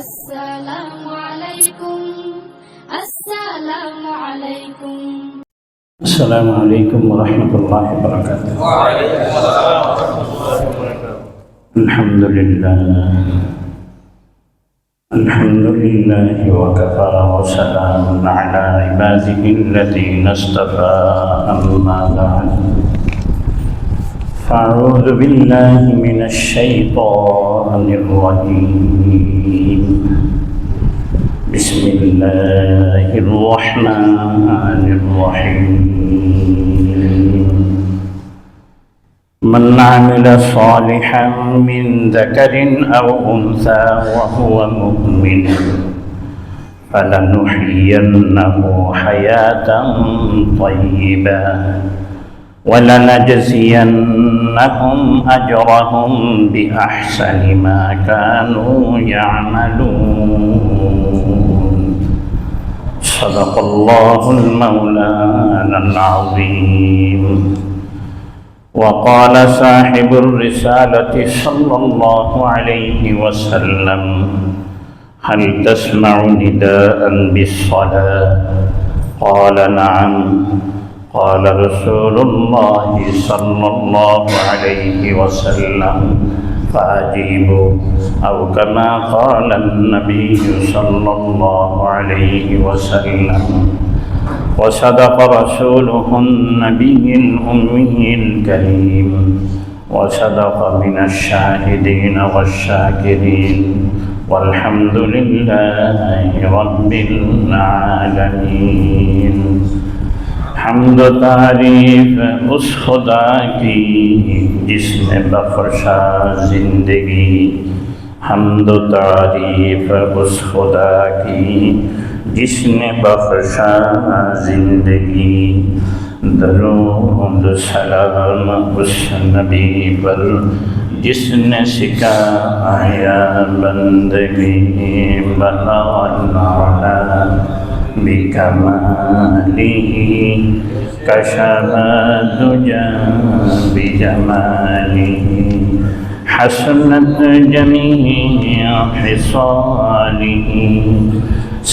السلام عليكم السلام عليكم السلام عليكم ورحمة الله وبركاته. وعليكم السلام ورحمة الله وبركاته. الحمد لله وكفى وسلام على عباده الذين اصطفى أما بعد فأعوذ بالله من الشيطان الرجيم بسم الله الرحمن الرحيم من عمل صالحا من ذكر أو أنثى وهو مؤمن فلنحيينه حياة طيبة ولنجزينهم أجرهم بأحسن ما كانوا يعملون. صدق الله المولانا العظيم. وقال صاحب الرسالة صلى الله عليه وسلم: هل تسمع نداء بالصلاة؟ قال: نعم. قال رسول الله صلى الله عليه وسلم: فأجيبوا، أو كما قال النبي صلى الله عليه وسلم. وصدق رسوله النبي الأمي الكريم، وصدق من الشاهدين والشاكرين، والحمد لله رب العالمين. حمد و تعریف اس خدا کی جس نے بخشا زندگی، حمد و تعریف اس خدا کی جس نے بخشا زندگی، درود سلام اس نبی پر جس نے سکھایا بندگی، بلغنا بكماله كشف الدجى بجماله، حسنت جميع خصاله،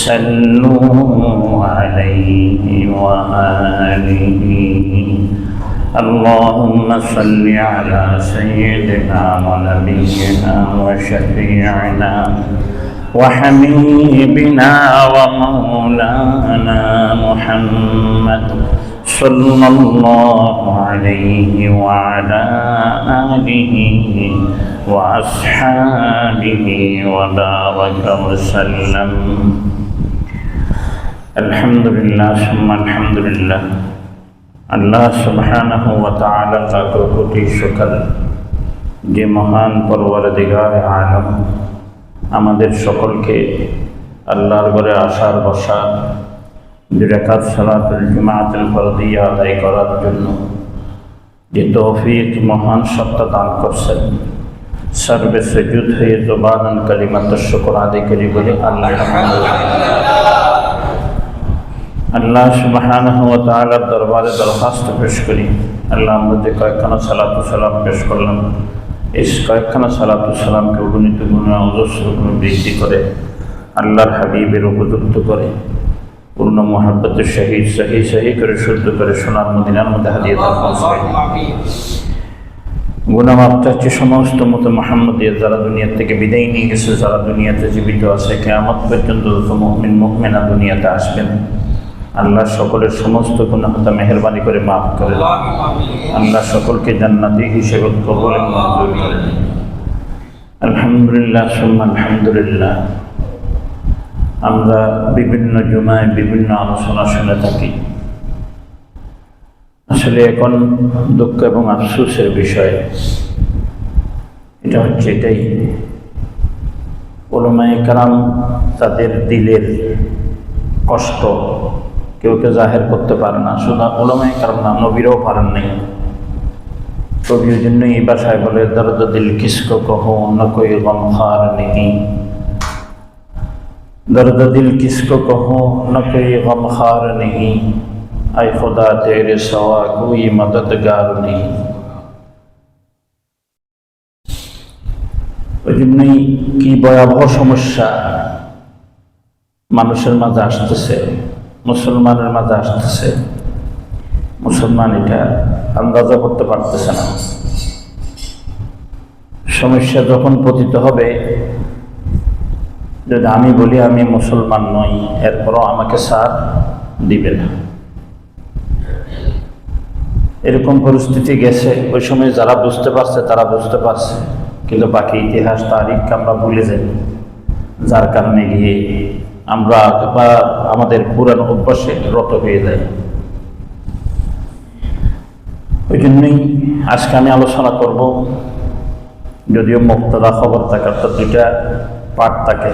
صلوا عليه وآله. اللهم صل على سيدنا ونبينا وشفيعنا وحبيبنا ومولانا محمد صلى الله عليه وعلى آله وأصحابه وبارك وسلم. الحمد لله ثم الحمد لله। আল্লাহ সুবহানাহু ওয়া তাআলা লাখো কোটি শুকর যে মহান পরওয়ারদিগার আলম আমাদের সকলকে আল্লাহর ঘরে আসার বসার, 2 রাকাত সালাতুল জুমাতুল ফরদিয়া আদায় করার জন্য যে তৌফিক মহান সত্তা দান করছেন, সর্বে সুজুদ হয়ে জবানান কালিমাতুশ শুকর আদায় করি বলে আলহামদুলিল্লাহ। আল্লাহ সুবহানাহু ওয়া তাআলার দরবারে দরখাস্ত পেশ করি, আল্লাহ আমাদের কয়েকখানা সালাতু সালাম পেশ করলাম, এই কয়েকখানা সালাতু সালামকে অগণিত গুণে অজস্র গুণে বৃদ্ধি করে আল্লাহর হাবিবের উপযুক্ত করে পূর্ণ মহাব্বতের সহিত সহি করে শুদ্ধ করে সোনার মদিনার মধ্যে হাদিয়ে দান। গুনাহমাফ চাচ্ছি সমস্ত মতো মুহাম্মদিয়া যারা দুনিয়া থেকে বিদায় নিয়ে গেছে, যারা দুনিয়াতে জীবিত আছে, কিয়ামত পর্যন্ত যত মুমিন মুমিনা দুনিয়াতে আসবেন, আল্লাহ সকলের সমস্ত গুনাহ মেহেরবানি করে মাফ করে দেন। আল্লাহ সকলকে জান্নাতি হিসেবে কবুল এবং মঞ্জুর করে দেন। আলহামদুলিল্লাহ সুম্মা আলহামদুলিল্লাহ। আমরা বিভিন্ন জুমায় বিভিন্ন আলোচনা শুনে থাকি। আসলে এখন দুঃখ এবং আফসোসের বিষয় এটা হচ্ছে এটাই, উলামায়ে কেরাম তাদের দিলের কষ্ট কেউ জাহের করতে পারে না, শুধু উলামায়ে কেরাম না, নবীরাও পারেন নাই। কবির জন্য এই ভাষায় বলে, দর্দ দিল কিসকো কহো ন কোই গমখার নেহি, दर्द दिल किसको कहो न कोई गमखार नहीं, आए खुदा तेरे सवा कोई मददगार नहीं। ওই জন্যই কি ভয়াবহ সমস্যা মানুষের মাঝে আসতেছে, মুসলমানের মাঝে আসতেছে, মুসলমান এটা আন্দাজা করতে পারতেছে না। সমস্যা যখন পতিত হবে, যদি আমি বলি আমি মুসলমান নই, এরপরও আমাকে সাথ দিবে না, এরকম পরিস্থিতি গেছে। ওই সময় যারা বুঝতে পারছে তারা বুঝতে পারছে, কিন্তু বাকি ইতিহাস তারিখ আমরা ভুলে যাই, যার কারণে গিয়ে আমরা আমাদের পুরানো অভ্যাসে রত হয়ে যাই। ওই জন্যই আজকে আমি আলোচনা করব, যদিও মুক্তাদা খবর থাকে, তো দুইটা পাঠ থাকে।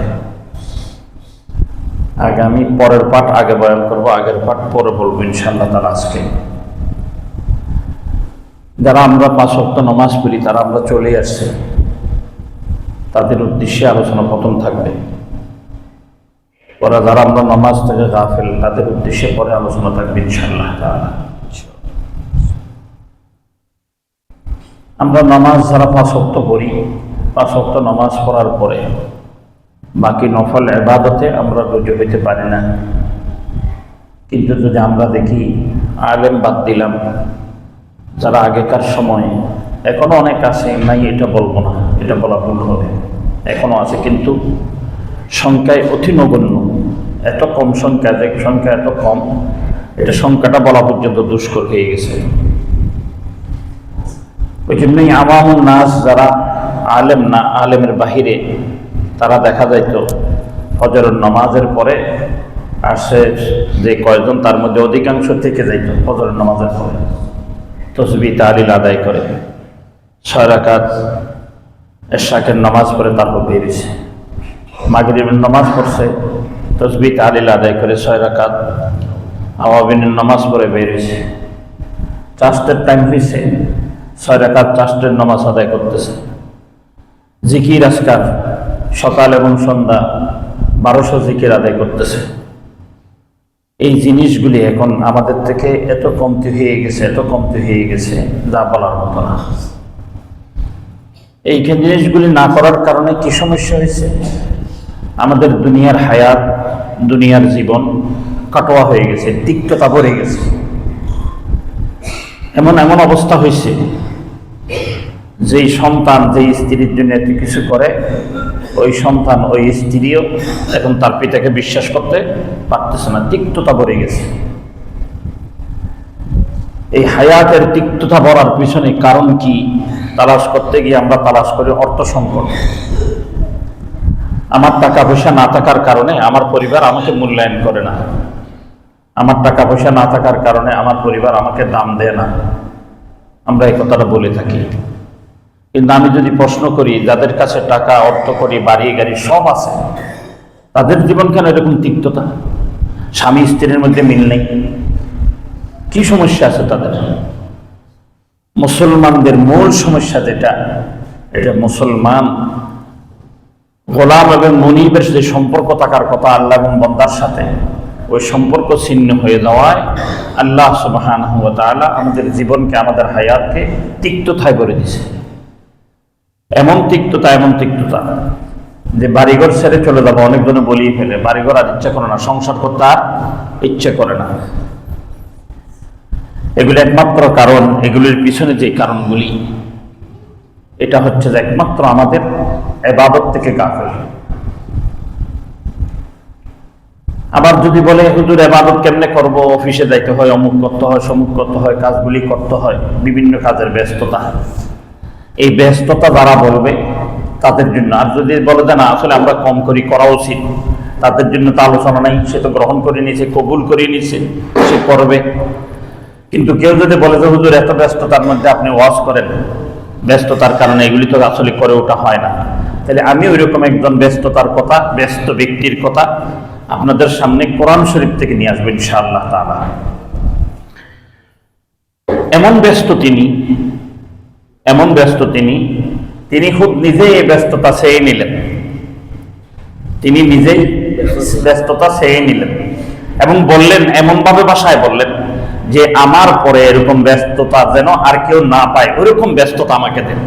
আগে আমি পরের পাঠ আগে বয়ান করব, আগের পাঠ পরে বলবো ইনশাআল্লাহ তাআলা। আজকে যারা আমরা 5 ওয়াক্ত নামাজ পড়ি, তারা আমরা চলে আসছে, তাদের উদ্দেশ্যে আলোচনা প্রথম থাকবে। পরে যারা আমরা নামাজ থেকে গাফেল, তাদের উদ্দেশ্যে পরে আলোচনা থাকবে ইনশাআল্লাহ তাআলা। আমরা নামাজ যারা 5 ওয়াক্ত পড়ি, 5 ওয়াক্ত নামাজ পড়ার পরে বাকি নফল ইবাদতে আমরা রুজু হইতে পারি না। কিন্তু যদি আমরা দেখি আলেম বাদ দিলাম, যারা আগেকার সময়, এখনো অনেক আছে, নাই এটা বলবো না, এটা বলা ভুল হবে, এখনো আছে, কিন্তু সংখ্যায় অতি নগণ্য, এত কম সংখ্যা, যে সংখ্যা এত কম, এটা সংখ্যাটা বলা পর্যন্ত দুষ্কর হয়ে গেছে। ওই জন্যই আওয়ামুন নাস যারা আলেম না, আলেমের বাহিরে, তারা দেখা যাইতো ফজরের নামাজের পরে আসে যে কয়জন, তার মধ্যে অধিকাংশ থেকে যাইতো ফজরের নামাজের পরে তসবিহ তাহলিল আদায় করে 6 রাকাত এশাকের নামাজ পড়ে তারপর বেরিয়েছে। মাগরিবের নামাজ পড়ছে, তসবিহ তাহলিল আদায় করে 6 রাকাত আওয়াবিনের নামাজ পড়ে বেরিয়েছে। চাষটের টাইম হয়েছে, 6 রাকাত চাষটের নামাজ আদায় করতেছে। জিকির আজকার সকাল এবং সন্ধ্যা 1200 জিকির আদায় করতেছে। এই জিনিসগুলি এখন আমাদের থেকে এত কমতি হয়ে গেছে, এত কমতি হয়ে গেছে, যা বলার মতো না। এই জিনিসগুলি না করার কারণে কি সমস্যা হয়েছে? আমাদের দুনিয়ার হায়াত, দুনিয়ার জীবন কাটোয়া হয়ে গেছে, তিক্ততা ভরে গেছে। এমন এমন অবস্থা হয়েছে, যেই সন্তান যেই স্ত্রীর জন্য এত কিছু করে, ওই সন্তান ওই স্ত্রীও এখন তার পিতাকে বিশ্বাস করতে পারতেছে না, তিক্ততা ভরে গেছে। এই হায়াতের তিক্ততা ভরার পিছনে কারণ কি তালাশ করতে গিয়ে আমরা তালাশ করি অর্থ সংকট। আমার টাকা পয়সা না থাকার কারণে আমার পরিবার আমাকে মূল্যায়ন করে না, আমার টাকা পয়সা না থাকার কারণে আমার পরিবার আমাকে দাম দেয় না, আমরা এই কথাটা বলে থাকি। কিন্তু আমি যদি প্রশ্ন করি, যাদের কাছে টাকা, অর্থ, করি, বাড়ি গাড়ি সব আছে, তাদের জীবন কেন এরকম তিক্ততা? স্বামী স্ত্রীর মধ্যে মিল নেই, কি সমস্যা আছে তাদের? মুসলমানদের মূল সমস্যা যেটা, এটা মুসলমান গোলাম এবং মনিবের যে সম্পর্ক থাকার কথা আল্লাহ এবং বান্দার সাথে, ওই সম্পর্ক ছিন্ন হয়ে যাওয়ায় আল্লাহ সুবহানাহু ওয়া তাআলা আমাদের জীবনকে, আমাদের হায়াতকে তিক্ততায় ভরে দিয়েছে। এমন তিক্ততা, এমন তিক্ততা যে বাড়িঘর ছেড়ে চলে যাবো, অনেকজনে বলিয়ে ফেলে, বাড়িঘর আর ইচ্ছা করে না, সংসার করতে আর ইচ্ছে করে না। এগুলি একমাত্র কারণ, এগুলির পিছনে যে কারণগুলি, এটা হচ্ছে যে একমাত্র আমাদের ইবাদত থেকে গাফিল। আবার যদি বলে হুজুর ইবাদত কেমনে করব, অফিসে যাইতে হয়, অমুক করতে হয়, সমুক করতে হয়, কাজগুলি করতে হয়, বিভিন্ন কাজের ব্যস্ততা, এই ব্যস্ততা যারা বলবে তাদের জন্য। আর যদি বলে যে না আসলে আমরা কম করি, করা উচিত, তাদের জন্য তো আলোচনা নাই, সে তো গ্রহণ করে নিয়েছে, কবুল করে নিয়েছে, সে করবে। কিন্তু কেউ যদি বলে যে হুজুর এত ব্যস্ততার মধ্যে আপনি ওয়াজ করেন, ব্যস্ততার কারণে এগুলি তো আসলে করে ওঠা হয় না, তাহলে আমি ওইরকম একজন ব্যস্ততার কথা, ব্যস্ত ব্যক্তির কথা আপনাদের সামনে কোরআন শরীফ থেকে নিয়ে আসবো ইনশাআল্লাহ তাআলা। এমন ব্যস্ত তিনি, এমন ব্যস্ত তিনি খুব নিজেই এই ব্যস্ততা চেয়ে নিলেন, তিনি নিজেই ব্যস্ততা চেয়ে নিলেন এবং বললেন, এমনভাবে ভাষায় বললেন যে আমার পরে এরকম ব্যস্ততা যেন আর কেউ না পায়, ওরকম ব্যস্ততা আমাকে দেন।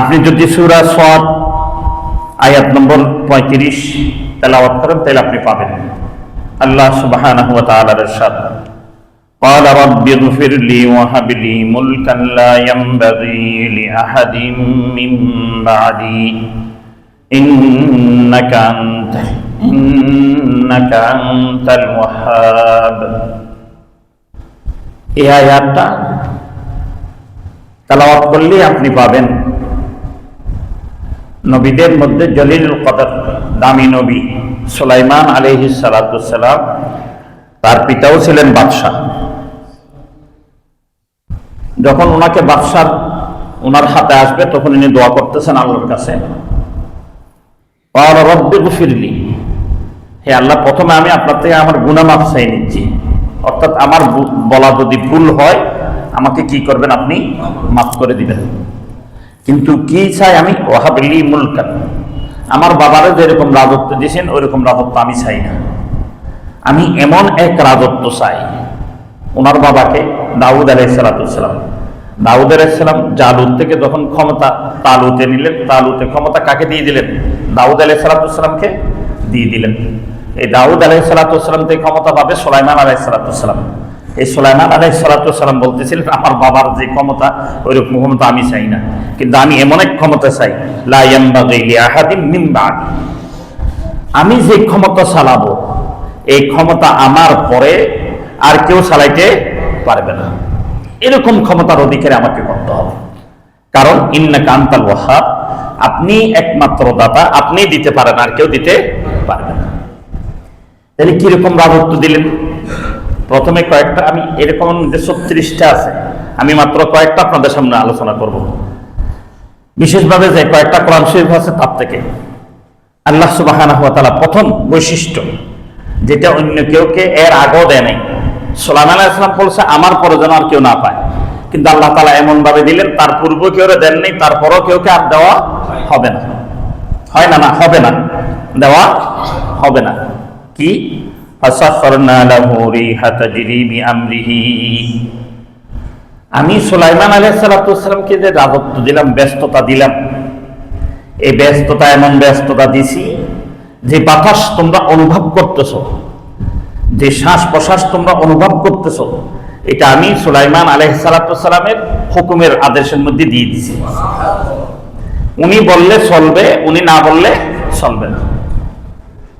আপনি যদি সূরা সদ আয়াত নম্বর 35 তেলাওয়াত করেন, তাহলে আপনি পাবেন। আল্লাহ সুবহানাহু ওয়া তাআলার ইরশাদ, قال رب اغفر لي وهب لي ملكا لا ينبغي لأحد من بعدي إنك أنت الوهاب। এই আয়াতটা তেলাওয়াত করলে আপনি পাবেন। নবীদের মধ্যে জলিলুল কদর দামি নবী সুলাইমান আলাইহিস সালাতু ওয়াস সালাম, তার পিতাও ছিলেন বাদশাহ। যখন ওনাকে বাদশাহ ওনার হাতে আসবে তখন উনি দোয়া করতেছেন আল্লাহর কাছে, রব্বি গফিরলি, হে আল্লাহ, প্রথমে আমি আপনার থেকে আমার গুনাহ মাফ চাই নিচ্ছি, অর্থাৎ আমার বলা যদি ভুল হয় আমাকে কি করবেন, আপনি মাফ করে দিবেন। কিন্তু কি চাই আমি, ওয়াহাবলি মুলকান, আমার বাবারে যেরকম রাজত্ব দিয়েছেন ওইরকম রাজত্ব আমি চাই না, আমি এমন এক রাজত্ব চাই। ওনার বাবাকে দাউদ আলাইহিস সালাম, দাউদ আলাইহিস সালাম জালুত থেকে যখন ক্ষমতা তালুতে নিলেন, তালুতে ক্ষমতা কাকে দিয়ে দিলেন, দাউদ আলাইহিস সালামকে দিয়ে দিলেন। এই দাউদ আলাইহিস সালাম থেকে ক্ষমতা পাবে সুলাইমান আলাইহিস সালাম। এই সুলাইমান আলাইহিস সালাম বলতেছিলেন আমার বাবার যে ক্ষমতা ওইরকম ক্ষমতা আমি চাই না, কিন্তু আমি এমন এক ক্ষমতা চাই, লা ইয়ানবাগি লিআহাদিন মিন বা'দি, আমি যে ক্ষমতা চালাবো এই ক্ষমতা আমার পরে আর কেউ চালাইতে পারবে না, এরকম ক্ষমতার অধিকারে আমাকে করতে হবে। কারণ ইন্নাকা আনতাল ওয়াহ্হাব, আপনি একমাত্র দাতা, আপনি দিতে পারেন, আর কেউ দিতে পারবে না। তাহলে কিরকম রাজত্ব দিলেন? প্রথমে কয়েকটা, আমি এরকম 36টা আছে, আমি মাত্র কয়েকটা আপনাদের সামনে আলোচনা করব, বিশেষভাবে যে কয়েকটা কোরআন শরীফ আছে তার থেকে। আল্লাহ সুবহানাহু ওয়া তাআলা প্রথম বৈশিষ্ট্য যেটা অন্য কেউকে এর আগেও দেয় নাই, সুলাইমান আলাইহিস সালাম বলছে আমার পরে যেন আর কেউ না পায়, কিন্তু আল্লাহ তাআলা এমন ভাবে দিলেন তার পূর্বে কেউ দেন নাই, তারপরও কেউকে আর দেওয়া হবে না, হয় না, না হবে না, দেওয়া হবে না। কি? ফাসাখখারনা লাহু রিহা তাজরি বিআমরিহি, আমি সুলাইমান আলাইহিস সালামকে যে রাজত্ব দিলাম, ব্যস্ততা দিলাম, এই ব্যস্ততা এমন ব্যস্ততা দিছি যে বাতাস তোমরা অনুভব করতেছো, যে শ্বাস প্রশ্বাস তোমরা অনুভব করতেছো, এটা আমি সুলাইমান আলাইহিস সালামের হুকুমের আদেশের মধ্যে দিয়ে দিছি। উনি বললে চলবে, উনি না বললে চলবে না।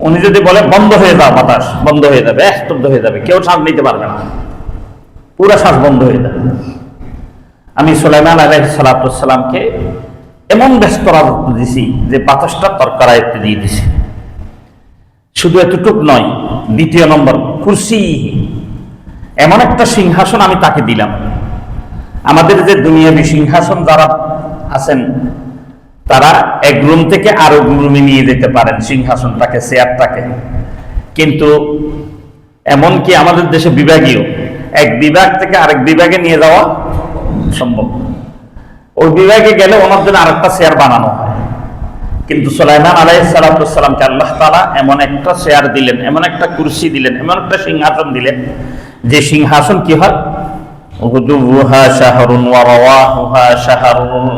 উনি যদি বলে বন্ধ হয়ে যাও, বাতাস বন্ধ হয়ে যাবে, স্তব্ধ হয়ে যাবে, কেউ শ্বাস নিতে পারবে না, পুরো শ্বাস বন্ধ হয়ে যাবে। আমি সুলাইমান আলাইহিস সালামকে এমন ব্যস্ত রাজত্ব দিছি যে বাতাসটা তরকারায়ত্তে দিয়ে দিছি। শুধু এতটুক নয়, দ্বিতীয় নম্বর, কুরসি, এমন একটা সিংহাসন আমি তাকে দিলাম। আমাদের যে দুনিয়াবী সিংহাসন যারা আছেন তারা এক রুম থেকে আরো রুমে নিয়ে যেতে পারেন সিংহাসনটাকে, চেয়ারটাকে, কিন্তু এমনকি আমাদের দেশে বিভাগীয়, এক বিভাগ থেকে আরেক বিভাগে নিয়ে যাওয়া সম্ভব। ওই বিভাগে গেলে ওনার জন্য আরেকটা চেয়ার বানানো হয়, কিন্তু সুলাইমান আলাইহিস সালামকে আল্লাহ তাআলা এমন একটা চেয়ার দিলেন, এমন একটা কুরসি দিলেন, এমন একটা সিংহাসন দিলেন, যে সিংহাসন কি হয়, গুদুহা শাহরুন ওয়া রাওয়াহুহা শাহরুন,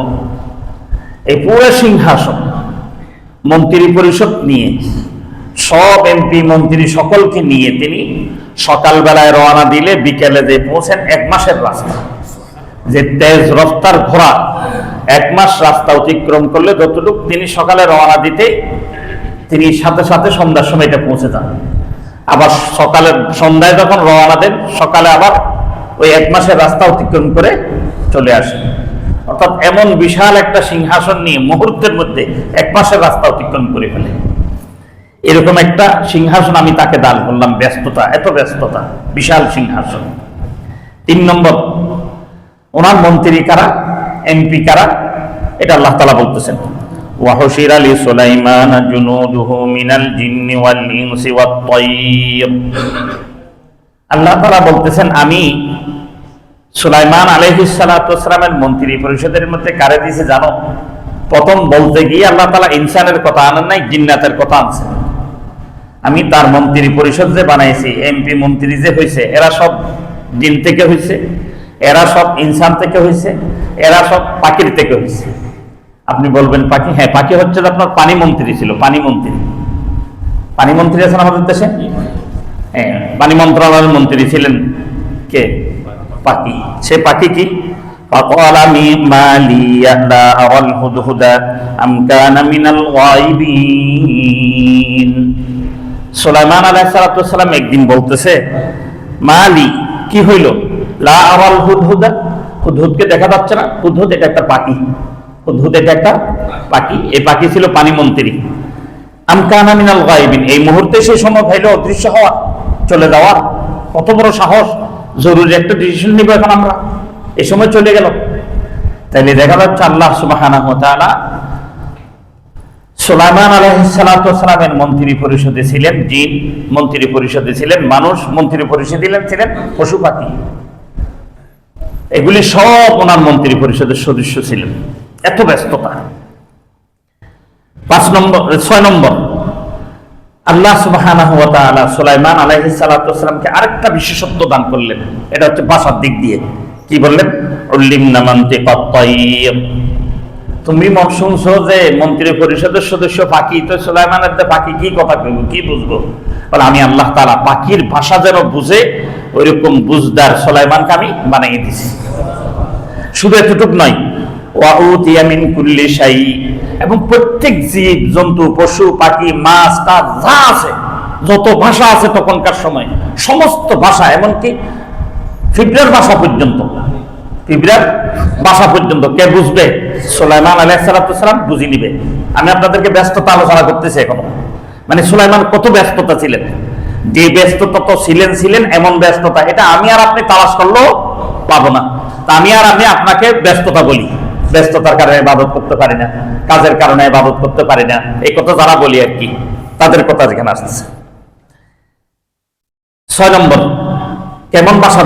এই পুরো সিংহাসন মন্ত্রী পরিষদ নিয়ে, সব এমপি মন্ত্রী সকলকে নিয়ে তিনি সকালবেলায় রওনা দিলে বিকেলে যে পৌঁছেন 1 মাসের রাস্তা। যে তেজ রফতার ঘোড়া 1 মাস রাস্তা অতিক্রম করলে যতটুকু তিনি সকালে রওনা দিতে তিনি সাথে সাথে সন্ধ্যার সময় এটা পৌঁছে যান। আবার সকালে সন্ধ্যায় যখন রওনা দেন, সকালে আবার ওই 1 মাসের রাস্তা অতিক্রম করে চলে আসেন। অর্থাৎ এমন বিশাল একটা সিংহাসন নিয়ে মুহূর্তের মধ্যে 1 মাসের রাস্তা অতিক্রম করে ফেলে। এরকম একটা সিংহাসন আমি তাকে দান করলাম। ব্যস্ততা, এত ব্যস্ততা, বিশাল সিংহাসন। 3 নম্বর, ওনার মন্ত্রী কারা, এমপি কারা, এটা আল্লাহ তাআলা বলতেছেন, ওয়াহুশিরা লি সুলাইমান জুনুদুহু মিনাল জিন্নি ওয়াল ইনসি ওয়াত তায়র। আল্লাহ তাআলা বলতেছেন আমি সুলাইমান আলাইহিস সালামের মন্ত্রী পরিষদের মধ্যে কারে দিয়েছে জানো? প্রথম বলতে গিয়ে আল্লাহ তাআলা ইনসানের কথা আনেন নাই, জিন্নাতের কথা আনছেন। আমি তার মন্ত্রী পরিষদ যে বানাইছি, এমপি মন্ত্রী যে হয়েছে, এরা সব জিন থেকে হয়েছে, এরা সব ইনসান থেকে হয়েছে, এরা সব পাখির থেকে হয়েছে। আপনি বলবেন পাখি, হ্যাঁ পাখি হচ্ছে যে আপনার পানি মন্ত্রী ছিল, পানি মন্ত্রী আছেন আমাদের দেশে, হ্যাঁ পানি মন্ত্রণালয়ের মন্ত্রী ছিলেন কে? পাখি। সে পাখি কি? فقال ما لي لا أرى الهدهد أم كان من الغائبين। সুলাইমান আলাইহিস সালাম একদিন বলতেছে, মালি কি হইল, লা আরাল হুদহুদা, হুদহুদকে দেখা যাচ্ছে না। হুদহুদ এটা একটা পাখি, এই পাখি ছিল পানি মন্ত্রী। আম কানা মিনাল গায়বিন, এই মুহূর্তে সেই সময় ভাইলো অদৃশ্য হওয়া, চলে যাওয়া, কত বড় সাহস! জরুরি একটা ডিসিশন নিব এখন আমরা, এই সময় চলে গেল। তাইলে দেখা যাচ্ছে আল্লাহ সুবহানাহু ওয়া তাআলা সুলাইমান আলাইহিস সালামের মন্ত্রী পরিষদে ছিলেন জিন, মন্ত্রী পরিষদে ছিলেন মানুষ, মন্ত্রী পরিষদে ছিলেন পশু পাখি, এগুলি সব ওনার মন্ত্রী পরিষদের সদস্য ছিলেন। এত ব্যস্ততা। 6 নম্বর, আল্লাহ সুবহানাহু ওয়া তাআলা সুলাইমান আলাইহিস সালামকে আরেকটা বিশেষত্ব দান করলেন, এটা হচ্ছে ভাষার দিক দিয়ে। কি বললেন? উল্লিমনা মানতিকাত তাইর। তুমি মন শুনছো যে মন্ত্রী পরিষদের সদস্য পাখি, তো সুলাইমানের পাখি কি কথা কইব, কি বুঝবো? বলে আমি আল্লাহ তাআলা পাখির ভাষা যেন বুঝে ওইরকম বুঝদার সুলাইমানকে আমি বানিয়ে দিছি। শুধু এতটুক নয়, ওয়া উতিয়া মিন কুল্লি শাই, এবং প্রত্যেক জীব জন্তু পশু পাখি মাছ টাছ যা আছে, যত ভাষা আছে তখনকার সময়, সমস্ত ভাষা, এমনকি ফিবরার ভাষা পর্যন্ত কে বুঝবে? সুলাইমান আলাইহিস সালাম বুঝে নিবে। আমি আপনাদেরকে ব্যস্ততা আলোচনা করতেছি এখন, মানে সুলাইমান কত ব্যস্ততা ছিলেন, যে ব্যস্ততা তো ছিলেন এমন ব্যস্ততা, এটা আমি আর আপনি তালাশ করলেও পাবো না। তা আমি আর আপনি আপনাকে ব্যস্ততা বলি, ব্যস্ততার কারণে ইবাদত করতে পারি না, কাজের কারণে ইবাদত করতে পারি না, এই কথা যারা বলি আর কি, তাদের কথা যেখানে আসছে। 6 নম্বর, কেমন ভাষা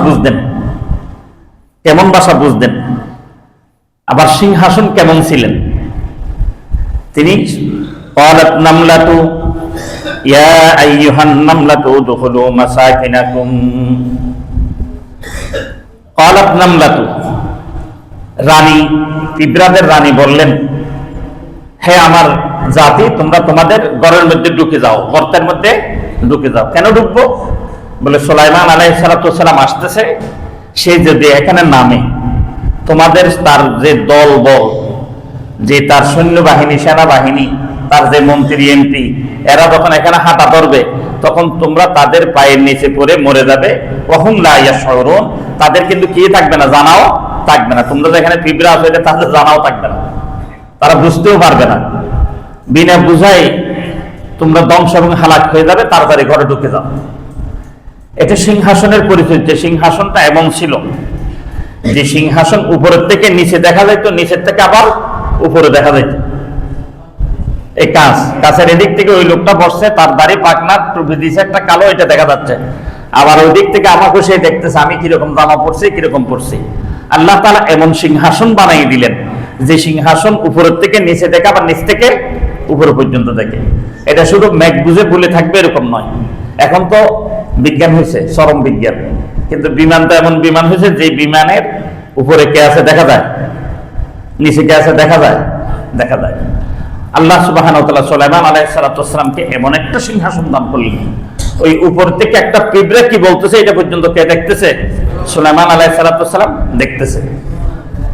বুঝতেন, আবার সিংহাসন কেমন ছিলেন তিনি? ক্বালাত নামলাতু ইয়া আইয়ুহান নামলাতু উদখুলু মাসাকিনাকুম। ক্বালাত নামলাতু, রানী, পিঁপড়াদের রানী বললেন, হে আমার জাতি, তোমরা তোমাদের ঘরের মধ্যে ঢুকে যাও, গর্তের মধ্যে ঢুকে যাও। কেন ঢুকবো? বলে সুলাইমান আলাইহিস সালাম আসতেছে, সে যদি এখানে নামে, তোমাদের তার যে দল বল, যে তার সৈন্যবাহিনী সেনাবাহিনী, তার যে মন্ত্রী এমপি, এরা যখন এখানে হাঁটা ধরবে, তখন তোমরা তাদের পায়ের নিচে পড়ে মরে যাবে। ওয়াহুম লা ইয়াশউরুন, তাদের কিন্তু কি থাকবে না, জানাও থাকবে না। তোমরা যেখানে পিঁপড়া আছে এটা তাদের জানাও থাকবে না, তারা বুঝতেও পারবে না। বিনা বুঝাই তোমরা ধ্বংস এবং হালাক হয়ে যাবে, তাড়াতাড়ি ঘরে ঢুকে যাও। এটা সিংহাসনের পরিচয়। সিংহাসনটা এমন ছিল যে সিংহাসন উপরের থেকে নিচে দেখা যাইত, নিচের থেকে আবার উপরে দেখা যাইত। এই কাছের এদিক থেকে ওই লোকটা বসছে, তার দাড়ি পাকনা টুপি দিয়েছে একটা কালো, এটা দেখা যাচ্ছে। আবার ওই দিক থেকে আমাকে সে দেখতেছে আমি কিরকম জামা পড়ছি, কিরকম পড়ছি। আল্লাহ তাআলা এমন সিংহাসন বানাই দিলেন যে সিংহাসন উপরের থেকে নিচে দেখে, আবার নিচ থেকে উপরে পর্যন্ত দেখে। এটা শুধু মেঘ বুঝে বলে থাকবে এরকম নয়। এখন তো বিজ্ঞান হয়েছে, চরম বিজ্ঞান, কিন্তু বিমান তো এমন বিমান হয়েছে যে বিমানের উপরে কে আছে দেখা যায়, নিচে কে আছে দেখা যায়। আল্লাহ সুবহানাহু ওয়া তাআলা সুলাইমান আলাইহিস সালামকে এমন একটা সিংহাসন দান করলেন, ওই উপর থেকে একটা পিঁপড়া কি বলতেছে এটা পর্যন্ত কে দেখতেছে? সুলাইমান আলাইহিস সালাম দেখতেছে।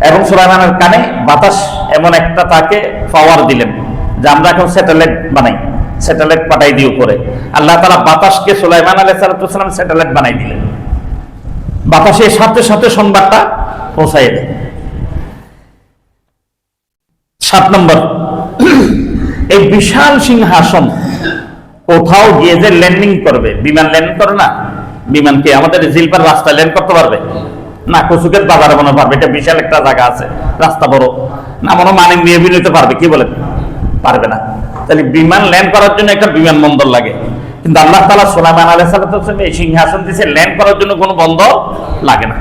এবং সুলাইমানের কানে বাতাস এমন একটা তাকে পাওয়ার দিলেন যে আমরা এখন স্যাটেলাইট পাঠাই দিই উপরে। আল্লাহ তাআলা বাতাসকে সুলাইমান আলাইহিস সালাম স্যাটেলাইট বানাই দিলেন, বাতাসের সাথে সাথে সংবাদটা পৌঁছায় দেয়। 7 নম্বর, এই বিশাল সিংহাসন কোথাও গিয়ে যে ল্যান্ডিং করবে, বিমান ল্যান্ড করে না, বিমান কি আমাদের জিলপার রাস্তায় ল্যান্ড করতে পারবে না? কচুকের বাজারে মনে পারবে, এটা বিশাল একটা জায়গা আছে, রাস্তা বড় না, মনে মানে নিয়ে নিতে পারবে? কি বলে পারবে না। তাহলে বিমান ল্যান্ড করার জন্য একটা বিমানবন্দর লাগে, কিন্তু আল্লাহ তাআলা সুলাইমান আলাইহিস সালাম এই সিংহাসন দিয়েছে, ল্যান্ড করার জন্য কোনো বন্দর লাগে না।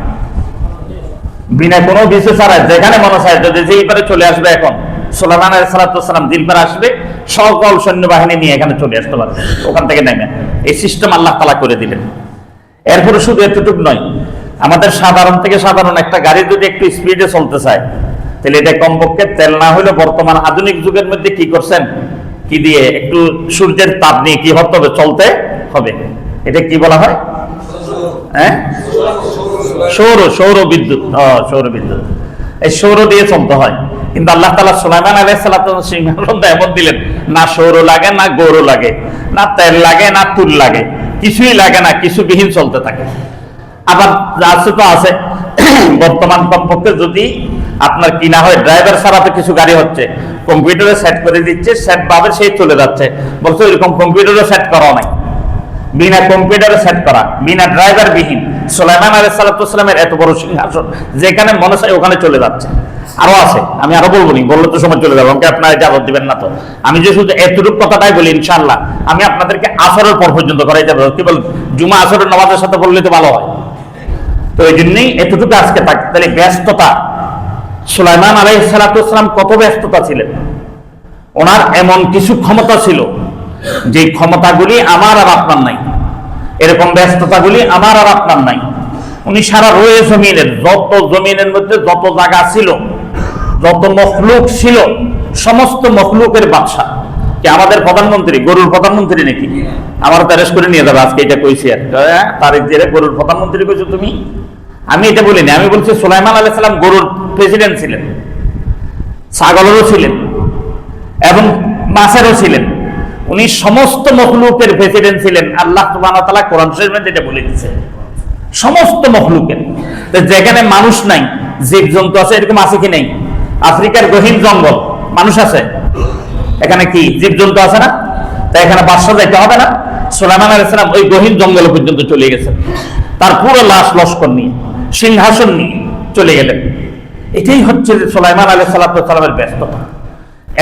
বিনা কোনো ভিসা ছাড়া যেখানে মনে চায় যদি যেই পারে চলে আসবে। এখন সুলাইমান আলাইহিস সালাম দিলবার আসবে, সকল সৈন্যবাহিনী নিয়ে এখানে চলে আসতে পারবে, ওখান থেকে নেমে। এই সিস্টেম আল্লাহ তাআলা করে দিলেন। এরপরে শুধু এতটুকু নয়, আমাদের সাধারণ থেকে সাধারণ একটা গাড়ি যদি একটু স্পিডে চলতে চায়, তাহলে এটা কমপক্ষে তেল না হলে বর্তমান আধুনিক যুগের মধ্যে কি করছেন, কি দিয়ে একটু সূর্যের তাপ নিয়ে কি হতে হবে, চলতে হবে। এটা কি বলা হয়? হ্যাঁ, সৌর বিদ্যুৎ। সৌর বিদ্যুৎ, এই সৌর দিয়ে চলতে হয়। কিন্তু আল্লাহ তাআলা সুলাইমান আলাইহিস সালাতু সিংহাসন এমন দিলেন, না সৌর লাগে, না গৌর লাগে, না তেল লাগে, না তুল লাগে, কিছুই লাগে না, কিছু বিহীন চলতে থাকে। আবার আছে তো আছে, বর্তমান কমপক্ষে যদি আপনার কিনা হয়, ড্রাইভার ছাড়া তো কিছু গাড়ি হচ্ছে, কম্পিউটারে সেট করে দিচ্ছে, সেট পাবে সেই চলে যাচ্ছে। বলছে এরকম কম্পিউটারে সেট করা নাই, বিনা কম্পিউটারে সেট করা, বিনা ড্রাইভার বিহীন সুলাইমান আলাইহিস সালাতু ওয়াসসালামের এত বড় সিংহাসন, যেখানে মনে চায় ওখানে চলে যাচ্ছে। আরো আছে, আমি আরো বলবো নি, বললে তো সময় চলে যাবে, আমাকে আপনারা ইজাজত দিবেন না তো। আমি যে শুধু এতটুকু কথাটাই বলি, ইনশাআল্লাহ আমি আপনাদেরকে আসরের পর পর্যন্ত করাই যাবো। কি বল, জুমা আসরের নামাজের সাথে বললে তো ভালো হয়। তো এই জন্যই এতটুকু আজকে থাকতে। তাহলে ব্যস্ততা, সুলাইমান আলাইহিস সালাতু ওয়াসসালাম কত ব্যস্ততা ছিলেন। ওনার এমন কিছু ক্ষমতা ছিল যে ক্ষমতাগুলি আমার আর আপনার নাই, এরকম ব্যস্ততাগুলি আমার আর আপনার নাই। উনি সারা রয়ে জমিনের, যত জমিনের মধ্যে যত জায়গা ছিল, যত মখলুক ছিল, সমস্ত মখলুকের বাদশা। কি আমাদের প্রধানমন্ত্রী গরুর প্রধানমন্ত্রী নাকি? আমার প্যারেস করে নিয়ে যাবে আজকে, এটা কইছি আর তারিখ দিয়ে গরুর প্রধানমন্ত্রী কইছো তুমি। আমি এটা বলিনি, আমি বলছি সুলাইমান আলাইহিস সালাম গরুর প্রেসিডেন্ট ছিলেন, ছাগলেরও ছিলেন এবং মাছেরও ছিলেন। উনি সমস্ত মখলুকের প্রেসিডেন্ট ছিলেন। আল্লাহ সুবহানাহু ওয়া তাআলা কোরআন শরীফে এটা বলে দিয়েছে, সমস্ত মখলুকের। যেখানে মানুষ নাই, জীবজন্তু আছে, এরকম আছে কি নেই? আফ্রিকার গহীন জঙ্গল, মানুষ আছে, এখানে কি জীবজন্তু আছে না? তাই এখানে বাদশা যাইতে হবে না? সুলাইমান আলাইহিস সালাম ওই গহীন জঙ্গল পর্যন্ত চলে গেছেন, তার পুরো লাশ লস্কর নিয়ে, সিংহাসন নিয়ে চলে গেলেন। এটাই হচ্ছে সুলাইমান আলাইহিস সালামের ব্যস্ততা।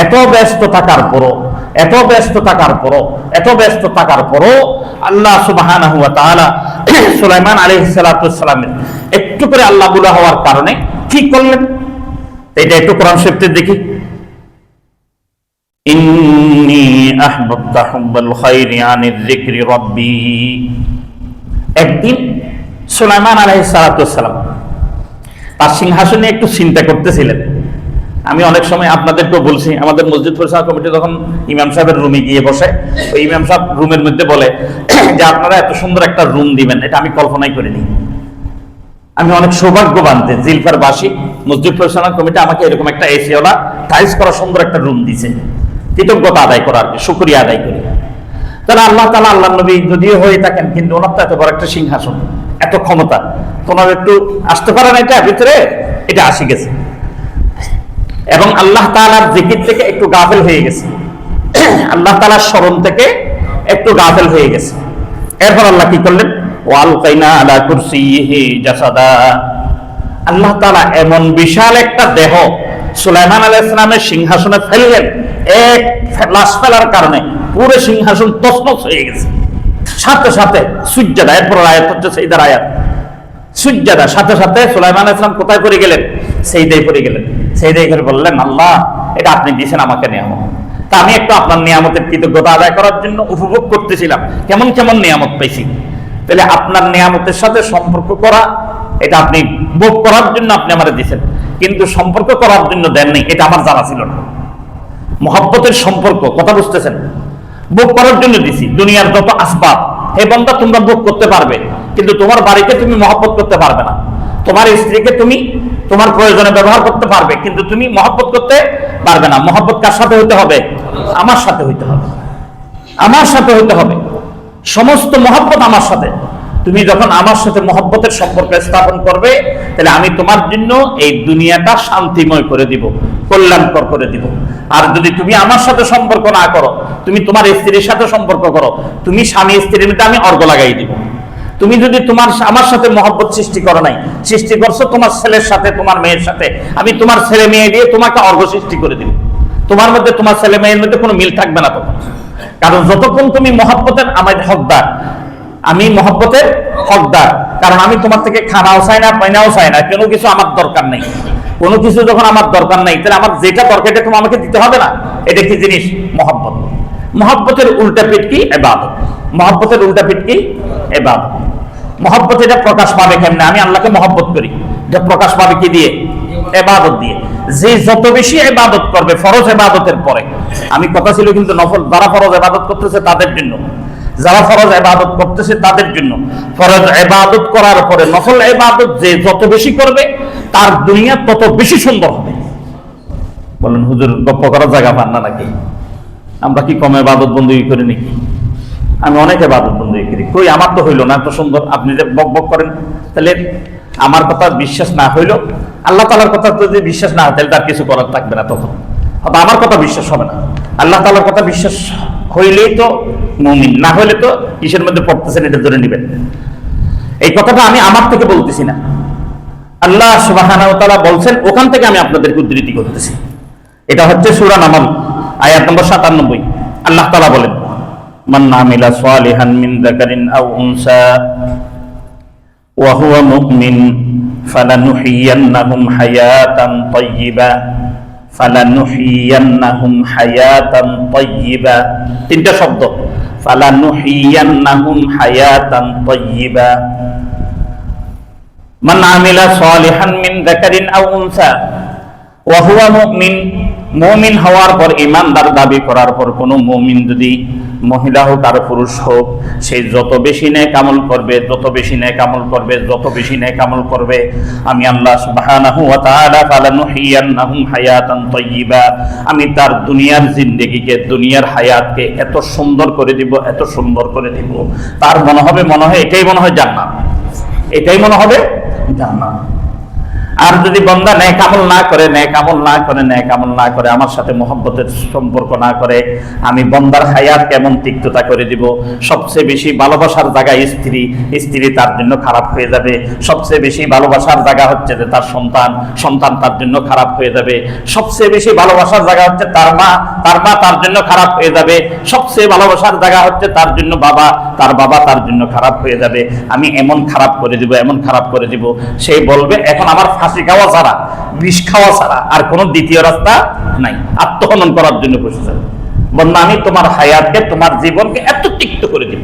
এত ব্যস্ত থাকার পরও, এত ব্যস্ত থাকার পরও, এত ব্যস্ত থাকার পরও আল্লাহ সুবহানাহু ওয়া তাআলা সুলাইমান আলাইহিস সালামের একটু করে আল্লাহ বুলা হওয়ার কারণে কি করলেন, এটা একটু কোরআন শরীফে দেখি। ইন্নী আহবাবতু হুব্বাল খায়রি আনির যিকরি রাব্বি। একদিন সুলাইমান আলাইহিস সালাম তার সিংহাসনে একটু চিন্তা করতেছিলেন। আমি অনেক সময় আপনাদেরকেও বলছি, আমাদের মসজিদ পরিচালনা কমিটি যখন ইমাম সাহেবের রুমে গিয়ে বসে, ওই ইমাম সাহেব রুমের মধ্যে বলে যে আপনারা এত সুন্দর একটা রুম দিবেন, এটা আমি কল্পনাই করিনি। আমি অনেক সৌভাগ্যবান যে জিলফার বাসী মসজিদ পরিচালনা কমিটি আমাকে এরকম একটা এসিওয়ালা টাইলস করা সুন্দর একটা রুম দিয়েছে। কৃতজ্ঞতা আদায় করার, শুকরিয়া আদায় করি। তাহলে আল্লাহ তাআলা, আল্লাহ নবী যদিও হয়ে থাকেন, কিন্তু ওনার তো এত বড় একটা সিংহাসন, এত ক্ষমতা, তোমার একটু আসতে পারে না এটা ভিতরে, এটা আসি গেছে এবং আল্লাহ তাআলার জিকির থেকে একটু গাফেল হয়ে গেছে, আল্লাহ তাআলার স্মরণ থেকে একটু গাফেল হয়ে গেছে। এরপর আল্লাহ কি করলেন? ওয়ালকাইনা আলা কুরসিহি জাসাদা। আল্লাহ তাআলা এমন বিশাল একটা দেহ সুলাইমান আলাইহিস সালামের সিংহাসনে ফেললেন, এক লাশ ফেলার কারণে পুরো সিংহাসন তছনছ হয়ে গেছে। সাথে সাথে সুজদা, এরপর আয়াত হচ্ছে সেইদার আয়াত, সুজদা, সাথে সাথে সুলাইমান আলাইহিস সালাম কোথায় পড়ে গেলেন? সেইদায় পড়ে গেলেন। সেইদায় করে বললেন, আল্লাহ এটা আপনি দিয়েছেন আমাকে নিয়ামত, তা আমি একটু আপনার নিয়ামতের কৃতজ্ঞতা আদায় করার জন্য উপভোগ করতেছিলাম, কেমন কেমন নিয়ামত পাইছি। তাহলে আপনার নিয়ামতের সাথে সম্পর্ক করা, এটা আপনি ভোগ করার জন্য আপনি আমাকে দিয়েছেন, কিন্তু সম্পর্ক করার জন্য দেন নাই, এটা আমার জানা ছিল না। মহব্বতের সম্পর্ক, কথা বুঝতেছেন? ভোগ করার জন্য দিছি। দুনিয়ার যত আসবাব, হে বান্দা তোমরা ভোগ করতে পারবে, কিন্তু তোমার বাড়িকে তুমি মহব্বত করতে পারবে না। তোমার স্ত্রীকে তুমি তোমার প্রয়োজনে ব্যবহার করতে পারবে, কিন্তু তুমি মহব্বত করতে পারবে না। মহব্বত কার সাথে হইতে হবে? আমার সাথে হইতে হবে, আমার সাথে হইতে হবে। সমস্ত মহব্বত আমার সাথে। তুমি যখন আমার সাথে মহব্বতের সম্পর্ক স্থাপন করবে, তাহলে আমি তোমার জন্য এই দুনিয়াটা শান্তিময় করে দিব, কল্যাণকর করে দিব। আর যদি তুমি আমার সাথে সম্পর্ক না করো, তুমি তোমার স্ত্রীর সাথে সম্পর্ক করো, তুমি স্বামী স্ত্রীর মধ্যে আমি অর্ঘ লাগাই দিব। তুমি যদি আমার সাথে মহব্বত সৃষ্টি করো নাই, সৃষ্টি করছো তোমার ছেলের সাথে, তোমার মেয়ের সাথে, আমি তোমার ছেলে মেয়ে দিয়ে তোমাকে অর্ঘ সৃষ্টি করে দিব। তোমার মধ্যে, তোমার ছেলে মেয়ের মধ্যে কোনো মিল থাকবে না তখন। কারণ যতক্ষণ তুমি মহব্বতের আমার হকদার, আমি মহব্বতের হকদার, কারণ আমি তোমার থেকে খানাও চাই না, পাইনাও চাই না, কোনো কিছু আমার দরকার নেই। কোনো কিছু যখন আমার দরকার নেই, তাহলে আমার যেটা দরকার এটা তুমি আমাকে দিতে হবে না। এটা কি জিনিস? মহব্বত। মহব্বতের উল্টা পিঠ কি? ইবাদত। মহব্বতের উল্টা পিঠ কি? ইবাদত। মহব্বত এটা প্রকাশ পাবে কেমনে? আমি আল্লাহকে মহব্বত করি, এটা প্রকাশ পাবে কি দিয়ে? ইবাদত দিয়ে। যে যত বেশি ইবাদত করবে ফরজ ইবাদতের পরে, আমি কথা ছিল কিন্তু নফল, যারা ফরজ ইবাদত করতেছে তাদের জন্য, যারা ফরজ ইবাদত করতেছে তাদের জন্য, ফরজ ইবাদত করার পরে নফল ইবাদত যে যত বেশি করবে তার দুনিয়া তত বেশি সুন্দর হবে। বলেন হুজুর গপ্প করার জায়গা পান না নাকি? আমরা কি কম ইবাদত বন্দী করি নাকি? আমি অনেক ইবাদত বন্দী করি, কই আমার তো হইল না এত সুন্দর, আপনি যে বক বক করেন। তাহলে আমার কথা বিশ্বাস না হইল, আল্লাহ তাআলার কথা যদি বিশ্বাস না হয় তাহলে তার কিছু করার থাকবে না, তখন আমার কথা বিশ্বাস হবে না। আল্লাহ তাআলার কথা বিশ্বাস হইলেই তো মুমিন, না হইলে তো কিসের মধ্যে পড়তেছেন এটা ধরে নেবেন। এই কথাটা আমি আমার থেকে বলতেছি না, আল্লাহ সুবহানাহু ওয়া তাআলা বলছেন, ওখান থেকে আমি আপনাদেরকে উদ্ধৃতি করতেছি। এটা হচ্ছে সূরা নামল আয়াত নম্বর 97। আল্লাহ তাআলা বলেন, মান আমিলা সালিহান মিন যাকারিন আও উনসা ওয়া হুয়া মুমিন ফালানুহিয়ান্নাহুম হায়াতান তাইয়্যিবা, ফালানুহিয়ান্নাহুম হায়াতান তাইয়্যিবা, তিনটা শব্দ, ফালানুহিয়ান্নাহুম হায়াতান তাইয়্যিবা। মান আমিলা সালিহান মিন যাকারিন আও উনসা ওয়া হুয়া মুমিন, মুমিন হওয়ার পর, ঈমানদার দাবি করার পর কোন মুমিন যদি মহিলা হোক আর পুরুষ হোক, সে যত বেশি নেক আমল করবে, যত বেশি নেক আমল করবে, যত বেশি নেক আমল করবে, আমি আল্লাহ সুবহানাহু ওয়া তাআলা ফালানুহিয়ান্নাহুম হায়াতান তাইয়্যিবা, আমি তার দুনিয়ার জিন্দেগিকে, দুনিয়ার হায়াতকে এত সুন্দর করে দিব, এত সুন্দর করে দিব, তার মনে হয় এটাই মনে হয় জান্নাত, এটাই মনে হবে জান্নাত। আর যদি বান্দা নেক আমল না করে, নেক আমল না করে, নেক আমল না করে, আমার সাথে মহব্বতের সম্পর্ক না করে, আমি বান্দার হায়াত কেমন তিক্ততা করে দিব। সবচেয়ে বেশি ভালোবাসার জায়গা স্ত্রী, স্ত্রী তার জন্য খারাপ হয়ে যাবে। সবচেয়ে বেশি ভালোবাসার জায়গা হচ্ছে যে তার সন্তান, সন্তান তার জন্য খারাপ হয়ে যাবে। সবচেয়ে বেশি ভালোবাসার জায়গা হচ্ছে তার মা, তার মা তার জন্য খারাপ হয়ে যাবে। সবচেয়ে ভালোবাসার জায়গা হচ্ছে তার জন্য বাবা, তার বাবা তার জন্য খারাপ হয়ে যাবে। আমি এমন খারাপ করে দিব, এমন খারাপ করে দিব, সে বলবে এখন আমার ফাঁসি খাওয়া ছাড়া, বিষ খাওয়া ছাড়া আর কোন দ্বিতীয় রাস্তা নাই, আত্মহনন করার জন্য বসে যাবে। বন্ধু, আমি তোমার হায়াতকে, তোমার জীবনকে এত তিক্ত করে দিব।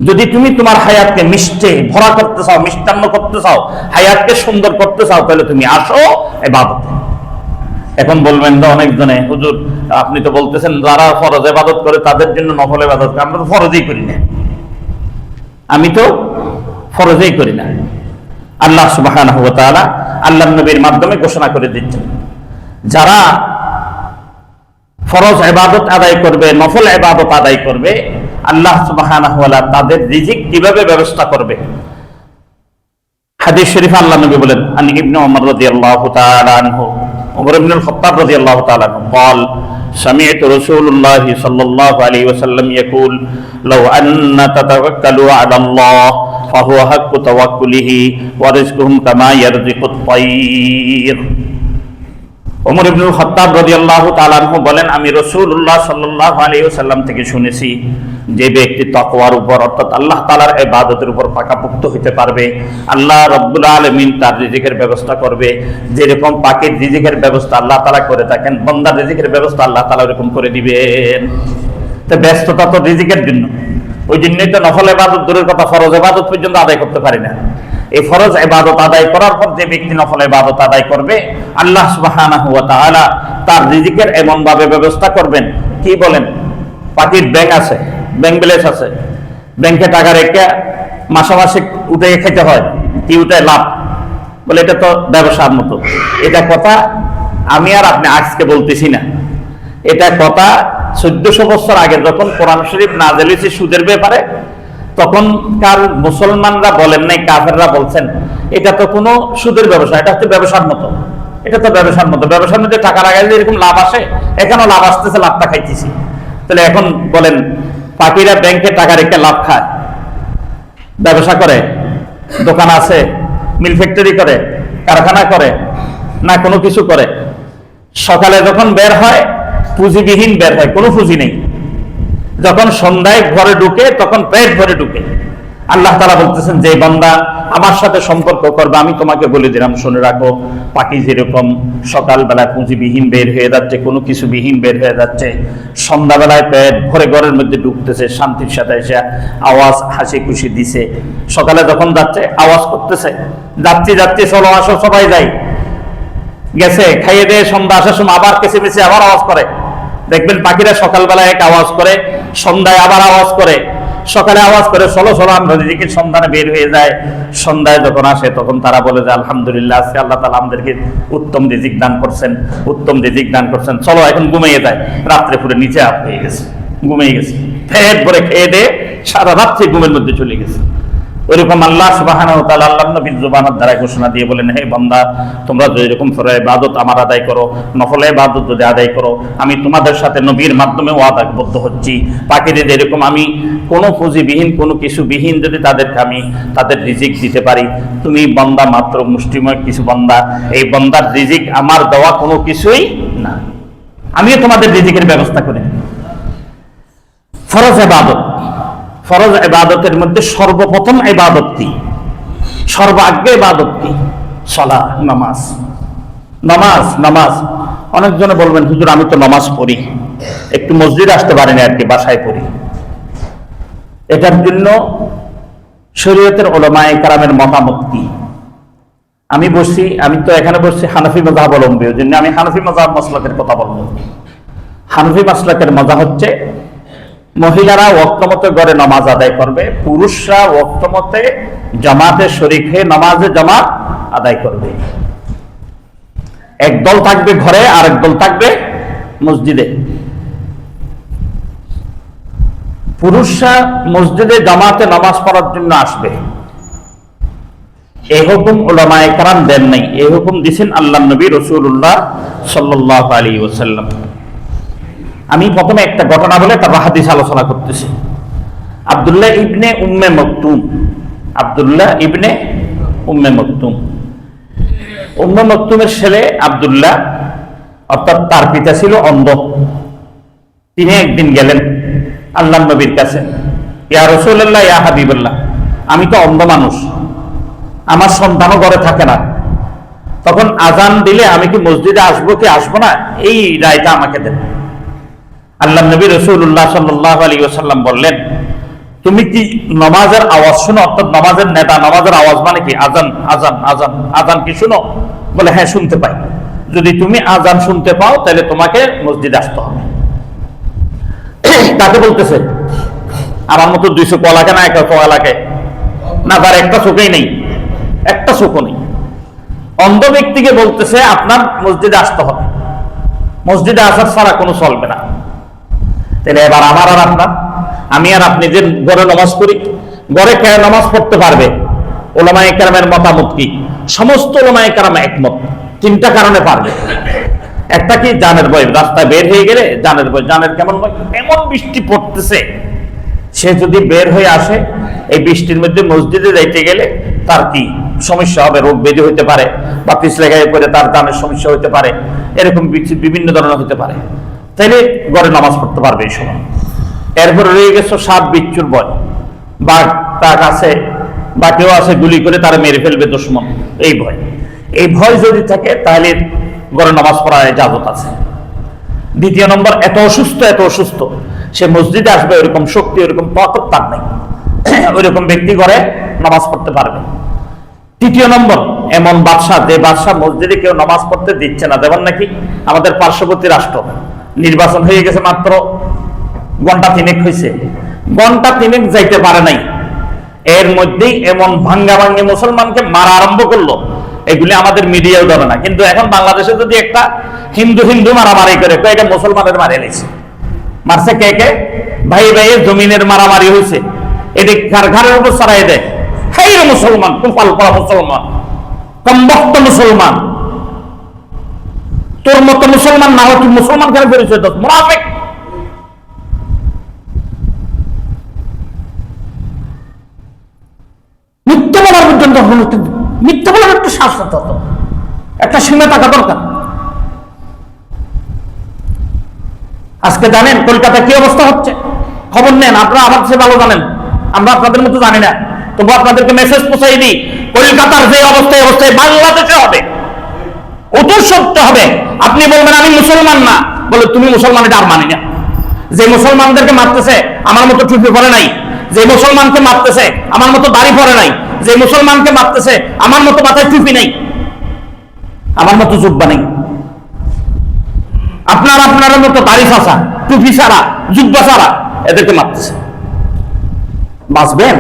যদি তুমি তোমার হায়াতকে মিষ্টে ভরা করতে চাও, মিষ্টান্ন করতে চাও, হায়াতকে সুন্দর করতে চাও, তাহলে তুমি আসো ইবাদতে। এখন বলবেন না অনেকজনে, হুজুর আপনি তো বলতেছেন যারা ফরজ ইবাদত করে তাদের জন্য নফল ইবাদত, আমরা তো ফরজই করি না। আমি তো ফরজই করি না। আল্লাহ সুবহানাহু ওয়া তাআলা আল্লাহর নবীর মাধ্যমে ঘোষণা করে দিচ্ছেন, যারা ফরজ ইবাদত আদায় করবে, নফল ইবাদত আদায় করবে, আল্লাহ সুবহানাহু ওয়া তাআলা তাদের রিজিক কিভাবে ব্যবস্থা করবে। হাদিস শরীফে আল্লাহ নবী বলেন, আন ইবনে ওমর রাদিয়াল্লাহু তাআলা আনহু, ওমর ইবনে আল-খাত্তাব রাদিয়াল্লাহু তাআলা আনহু قال سمعت رسول الله صلى الله عليه وسلم يقول لو أن تتوكلوا على الله فهو حق توكله ورزقهم كما يرزق الطير। ওমর ইবনে আল-খাত্তাব রাদিয়াল্লাহু তাআলা আনহু বলেন, আমি রাসূলুল্লাহ সাল্লাল্লাহু আলাইহি ওয়াসাল্লাম থেকে শুনেছি, যে ব্যক্তি তাকওয়ার উপর, অর্থাৎ আল্লাহ তাআলার ইবাদতের উপর পাকাপোক্ত হতে পারবে, আল্লাহ রাব্বুল আলামিন তার রিজিকের ব্যবস্থা করবে। যেরকম পাখির রিজিকের ব্যবস্থা আল্লাহ তাআলা করে থাকেন, বান্দার রিজিকের ব্যবস্থা আল্লাহ তাআলা এরকম করে দিবেন। তো ব্যস্ততা তো রিজিকের জন্য, ওই জন্যই তো নফল ইবাদত দূরের কথা, ফরজ ইবাদত পর্যন্ত আদায় করতে পারি না। এই ফরজ ইবাদত আদায় করার পর যে ব্যক্তি নফল ইবাদত আদায় করবে, আল্লাহ সুবহানাহু ওয়া তাআলা তার রিজিকের এমন ভাবে ব্যবস্থা করবেন। কি বলেন, পাখির ব্যাংক আছে, ব্যাংক ব্যালেন্স আছে, ব্যাংকে টাকা রেখে মাসে মাসে উঠে খেতে হয়, কি উঠে লাভ, বলে এটা তো ব্যবসার মতো। এটা কথা আমি আর আপনি আজকে বলতেছি না, এটা কথা 1400 বছর আগে যখন কোরআন শরীফ নাযিল হয়েছে সুদের ব্যাপারে, তখনকার মুসলমানরা বলেন নাই, কাফেররা বলছেন এটা তো কোনো সুদের ব্যবসা, এটা হচ্ছে ব্যবসার মতো, এটা তো ব্যবসার মতো, ব্যবসার মধ্যে টাকা লাগাইলে এরকম লাভ আসে, এখানেও লাভ আসতেছে, লাভটা খাইতেছি। তাহলে এখন বলেন, পাখিরা ব্যাংকে টাকা রেখে লাভ খায়, ব্যবসা করে, দোকান আছে, মিল ফ্যাক্টরি করে, কারখানা করে, না কোনো কিছু করে। সকালে যখন বের হয় পুঁজিবিহীন বের হয়, কোনো পুঁজি নেই। যখন সন্ধ্যায় ঘরে ঢুকে তখন পেট ভরে ঢুকে। আল্লাহ তাআলা বলতেছেন, যে বান্দা আমার সাথে সম্পর্ক করবে, আমি তোমাকে বলে দিলাম, শুনে রাখো, পাখি যেরকম সকালবেলা পুঁজিবিহীন বের হয়ে যাচ্ছে, কোনো কিছু বিহীন বের হয়ে যাচ্ছে, সন্ধ্যাবেলায় পেট ভরে ঘরের মধ্যে ঢুকতেছে, শান্তির সাথে এসে আওয়াজ হাসি খুশি দিছে। সকালে যখন যাচ্ছে আওয়াজ করতেছে, যাচ্ছি যাচ্ছি, চলো আসো সবাই যাই, গেছে, খাইয়ে দিয়ে সন্ধ্যা আসার সময় আবার কেঁচে আবার আওয়াজ করে। দেখবেন পাখিরা সকালবেলায় এক আওয়াজ করে, সন্ধ্যায় আবার আওয়াজ করে, সকালে আওয়াজ করে, চলো চলো আমরা রিজিকের সন্ধানে বের হয়ে যায়। সন্ধ্যায় যখন আসে তখন তারা বলে যে আলহামদুলিল্লাহ, আজকে আল্লাহ তাআলা আমাদেরকে উত্তম রিজিক দান করছেন, উত্তম রিজিক দান করছেন, চলো এখন ঘুমিয়ে যায়। রাত্রে পুরো নিচে আপ হয়ে গেছে, ঘুমিয়ে গেছে, পেট ভরে খেয়ে দিয়ে সারা রাত্রে ঘুমের মধ্যে চলে গেছে। ওইরকম আল্লাহ সুবহানাহু ওয়া তাআলা আল্লাহর নবীর জবানের দ্বারা ঘোষণা দিয়ে বলেন, হে বান্দা, তোমরা যেরকম ফরজ ইবাদত আমার আদায় করো, নফল ইবাদত যদি আদায় করো, আমি তোমাদের সাথে নবীর মাধ্যমে ওয়াদাবদ্ধ হচ্ছি। পাখিদের যেরকম আমি কোনো পুঁজিবিহীন, কোনো কিছু বিহীন যদি তাদেরকে আমি তাদের রিজিক দিতে পারি, তুমি বান্দা মাত্র মুষ্টিময় কিছু বান্দা, এই বান্দার রিজিক আমার দেওয়া কোনো কিছুই না, আমিও তোমাদের রিজিকের ব্যবস্থা করি। ফরজ ইবাদত, ফরজ ইবাদতের মধ্যে সর্বপ্রথম ইবাদত কি, সর্বাগ্রে ইবাদত কি? সালাত, নামাজ। নামাজ নামাজ অনেকজনে বলবেন, হুজুর আমি তো নামাজ পড়ি, একটু মসজিদে আসতে পারি না আর কি, বাসায় পড়ি। এটার জন্য শরীয়তের উলামায়ে কেরামের মতামত কি? আমি তো এখানে বসছি হানাফি মাযহাব অবলম্বী, ওই জন্য আমি হানাফি মাযহাব মাসলাকের কথা বলবো। হানাফি মাসলাকের মজা হচ্ছে, মহিলারা ওয়াক্ত মতে ঘরে নামাজ আদায় করবে, পুরুষরা ওয়াক্ত মতে জামাতে শরীক হয়ে নামাজে জামাত আদায় করবে। এক দল থাকবে ঘরে, আর এক দল থাকবে মসজিদে। পুরুষরা মসজিদে জামাতে নামাজ পড়ার জন্য আসবে, এই হুকুম উলামায়ে কেরাম দেন নাই, এই হুকুম দিয়েছেন আল্লাহর নবী রাসূলুল্লাহ সাল্লাল্লাহু আলাইহি ওয়াসাল্লাম। আমি প্রথমে একটা ঘটনা বলে তারপর হাদিস আলোচনা করতেছি। আব্দুল্লাহ ইবনে উম্মে মকতুম, আব্দুল্লাহ ইবনে উম্মে মকতুম, উম্মে মকতুমের ছেলে আব্দুল্লাহ, অর্থাৎ তার পিতা ছিল অন্ধ। তিনি একদিন গেলেন আল্লাহর নবীর কাছে, ইয়া রাসূলুল্লাহ, ইয়া হাবিবাল্লাহ, আমি তো অন্ধ মানুষ, আমার সন্তানও ঘরে থাকে না, তখন আজান দিলে আমি কি মসজিদে আসবো কি আসবো না, এই রায়টা আমাকে দেন। আল্লাহ নবী রাসূলুল্লাহ সাল্লাল্লাহু আলাইহি ওয়াসাল্লাম বললেন, তুমি কি নামাজের আওয়াজ শুনো? অর্থাৎ নামাজের নেদা, নামাজের আওয়াজ মানে কি? আজান, আজান, আজান, আজান কি শুনো? বলে হ্যাঁ শুনতে পাই। যদি তুমি আজান শুনতে পাও তাহলে তোমাকে মসজিদে আসতে হবে। তাকে বলতেছে, আমার মতো 200 কলাকে না, একটা কলাকে না, তার একটা চোখেই নেই, একটা চোখও নেই। অন্ধ ব্যক্তিকে বলতেছে আপনার মসজিদে আসতে হবে, মসজিদে আসার ছাড়া কোনো চলবে না। তাহলে এবার আমার আর আপনার, আমি আর আপনি যে ঘরে নামাজ পড়ি, ঘরে কে নামাজ পড়তে পারবে? উলামায়ে কেরামের মতামত কি? সমস্ত উলামায়ে কেরাম একমত, 3টা কারণে পারবে। একটা কি? জানের ভয়, রাস্তায় বের হয়ে গেলে জানের ভয়। জানের কেমন ভয়? এমন বৃষ্টি পড়তেছে, সে যদি বের হয়ে আসে এই বৃষ্টির মধ্যে মসজিদে যাইতে গেলে তার কি সমস্যা হবে? রোগ ব্যাধি হইতে পারে, বা পিছলে গায়ে পড়ে তার জানের সমস্যা হইতে পারে, এরকম বিভিন্ন ধরনের হতে পারে। তাইলে ঘরে নামাজ পড়তে পারবে এই সময়। এরপরে রয়ে গেছে সাপ বিচ্ছুর ভয়, বাঘ তার কাছে বা কেউ আছে গুলি করে তারা মেরে ফেলবে দুশমন, এই ভয়। এই ভয় যদি থাকে তাহলে ঘরে নামাজ পড়ার ইজাজত আছে। দ্বিতীয় নম্বর, এত অসুস্থ সে মসজিদে আসবে ওইরকম শক্তি, ওইরকম তাকত তার নেই, ওইরকম ব্যক্তি ঘরে নামাজ পড়তে পারবে। তৃতীয় নম্বর, এমন বাদশা, যে বাদশা মসজিদে কেউ নামাজ পড়তে দিচ্ছে না। যেমন নাকি আমাদের পার্শ্ববর্তী রাষ্ট্র, নির্বাচন হয়ে গেছে মাত্র ঘন্টা 3 হয়েছে, ঘন্টা 3 যাইতে পারে নাই, এর মধ্যেই এমন ভাঙ্গি মুসলমানকে মারা আরম্ভ করলো, এগুলি আমাদের মিডিয়াও ধরে না। কিন্তু এখন বাংলাদেশে যদি একটা হিন্দু মারামারি করে, এটা মুসলমানের মারে লেছে, মারছে কে? ভাই ভাইয়ের জমিনের মারামারি হয়েছে, এটি কার ঘরের উপর ছড়াই দেয়? হেই মুসলমান, কুফাল পড়া মুসলমান, কমবক্ত মুসলমান, তোর মতো মুসলমান না হয় তুই মুসলমান কেন পরিচয় দাও? মুনাফিক। মিথ্যা বলার পর্যন্ত, মিথ্যা বলার একটা শাস্তি, একটা সীমা থাকা দরকার। আজকে জানেন কলকাতায় কি অবস্থা হচ্ছে? খবর নেন, আপনারা আমার চেয়ে ভালো জানেন, আমরা আপনাদের মতো জানি না, তবু আপনাদেরকে মেসেজ পৌঁছাই দিই, কলকাতার যে অবস্থায় বাংলাদেশে হবে, অত সত্য হবে। আপনি বলবেন আমি মুসলমান না, বলে তুমি মুসলমান, এটা আর মানি না। যে মুসলমানদেরকে মারতেছে আমার মতো টুপি পরে নাই, যে মুসলমানকে মারতেছে আমার মতো দাড়ি পরে নাই, যে মুসলমানকে মারতেছে আমার মতো মাথায় টুপি নাই, আমার মতো জুব্বা নেই, আপনার মতো দাড়ি ফাঁসা, টুপি ছাড়া, জুব্বা ছাড়া এদেরকে মারতেছে। বাঁচবেন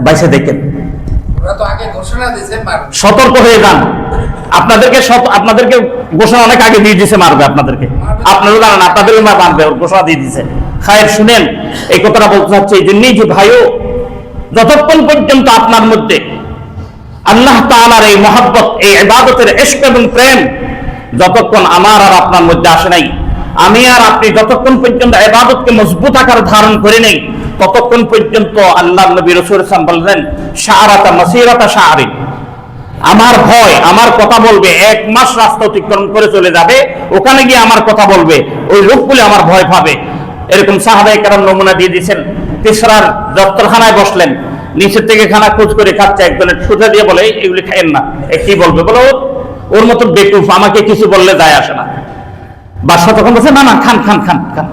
বাইসে দেখেন, সতর্ক হয়ে যান। আপনাদেরকে ঘোষণা অনেক আগে দিয়ে দিয়েছে মারবে আপনাদেরকে, আপনারা জানেন আপনাদের মারবে, ঘোষণা দিয়ে দিয়েছে। খায়ের শুনেন, এই কথাটা বলতে চাচ্ছে এই জন্যই যে ভাইও, যতক্ষণ পর্যন্ত আপনার মধ্যে আল্লাহ তাআলার এই মহব্বত, এই ইবাদতের ইশক এবং প্রেম যতক্ষণ আমার আর আপনার মধ্যে আসে নাই, আমি আর আপনি যতক্ষণ পর্যন্ত ইবাদতকে মজবুত আকার ধারণ করে নেই, ততক্ষণ পর্যন্ত আল্লাহ নবী রাসূল সাল্লাল্লাহু আলাইহি ওয়াসাল্লাম বললেন শাআরাতা মাসিরাতা শাআরিন, আমার ভয় আমার কথা বলবে, 1 মাস রাস্তা অতিক্রম করে চলে যাবে, ওখানে গিয়ে আমার কথা বলবে, ওই লোকগুলি আমার ভয় পাবে। এরকম সাহাবায়ে কেরাম নমুনা দিয়ে দিয়েছেন। তিসরার দস্তরখানায় বসলেন, নিচের থেকে খানা খোঁজ করে খাচ্ছে, একজনের সোজা দিয়ে বলে এগুলি খায়েন না। কি বলবে, বলো ওর মতো বেকুফ, আমাকে কিছু বললে যায় আসে না। বাদশা তখন বলছে না না, খান খান খান খান।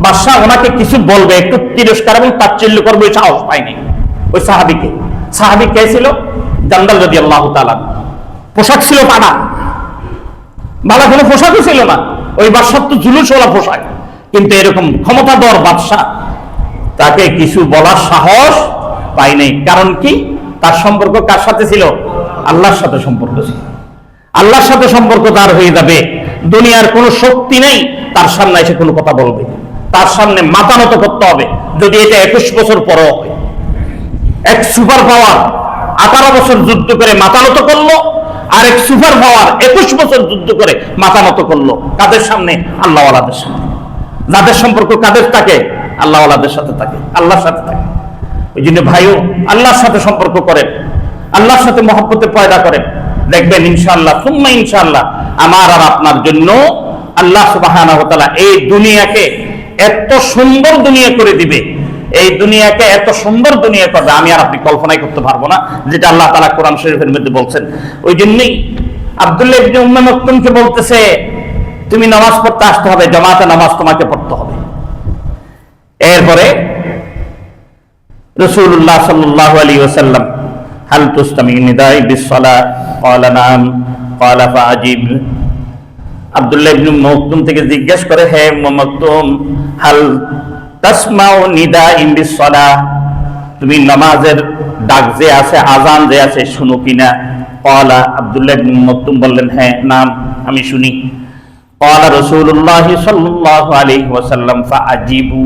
বাদশা ওনাকে কিছু বলবে, একটু তিরস্কার এবং তাচ্ছিল্য করবে, ওই সাহস পায়নি ওই সাহাবীকে। সাহাবী কে ছিল? জান্দাল রাদিয়াল্লাহু তাআলা। পোশাক ছিল পানা, ভালো কোনো পোশাকও ছিল না, ওই বাদশার তো জুলুসওয়ালা পোশাক, কিন্তু এরকম ক্ষমতাধর বাদশা তাকে কিছু বলার সাহস পাই নাই। কারণ কি? তার সম্পর্ক কার সাথে ছিল? আল্লাহর সাথে সম্পর্ক ছিল। আল্লাহর সাথে সম্পর্ক তার হয়ে যাবে, দুনিয়ার কোনো শক্তি নেই তার সামনে এসে কোনো কথা বলবে, তার সামনে মাথা নত করতে হবে। যদি এটা 21 বছর পরও হয়, এক সুপার পাওয়ার 18 বছর যুদ্ধ করে মাথা নত করলো, আর এক সুপার পাওয়ার 21 বছর যুদ্ধ করে মাথা নত করলো। কাদের সামনে? আল্লাহওয়ালাদের সামনে। যাদের সম্পর্ক কাদের থাকে? আল্লাহওয়ালাদের সাথে থাকে, আল্লাহর সাথে থাকে। ওই জন্য ভাইও আল্লাহর সাথে সম্পর্ক করেন, আল্লাহর সাথে মহব্বতে পয়দা করেন, দেখবেন ইনশাআল্লাহ সুম্মা ইনশাআল্লাহ আমার আর আপনার জন্য আল্লাহ সুবহানাহু ওয়া তাআলা এই দুনিয়াকে এত সুন্দর দুনিয়া করে দিবে, এই দুনিয়াকে এত সুন্দর দুনিয়া করবে আমি আর আপনি কল্পনাই করতে পারবো না, যেটা আল্লাহ তাআলা কোরআন শরীফের মধ্যে বলছেন। ওই জন্যই আব্দুল্লাহ ইবনে উম্মে মাকতুমকে বলতেছে তুমি নামাজ পড়তে আসতে হবে, জামাতে নামাজ তোমাকে পড়তে হবে। এরপরে রাসূলুল্লাহ সাল্লাল্লাহু আলাইহি ওয়াসাল্লাম হাল তুসতামিউ নিদাই বিসসালাহ ক্বালা নাম ক্বালা ফাআজিব। আব্দুল্লাহ ইবনে মাকতুম থেকে জিজ্ঞেস করে, হে মাকতুম, হাল তাসমাউ নিদাই বিসসালাহ, তুমি নামাজের ডাক যে আছে, আযান যে আছে শুনো কিনা? ক্বালা, আব্দুল্লাহ ইবনে মাকতুম বললেন, হ্যাঁ নাম আমি শুনি। ক্বালা রাসূলুল্লাহ সাল্লাল্লাহু আলাইহি ওয়াসাল্লাম ফাআজিবু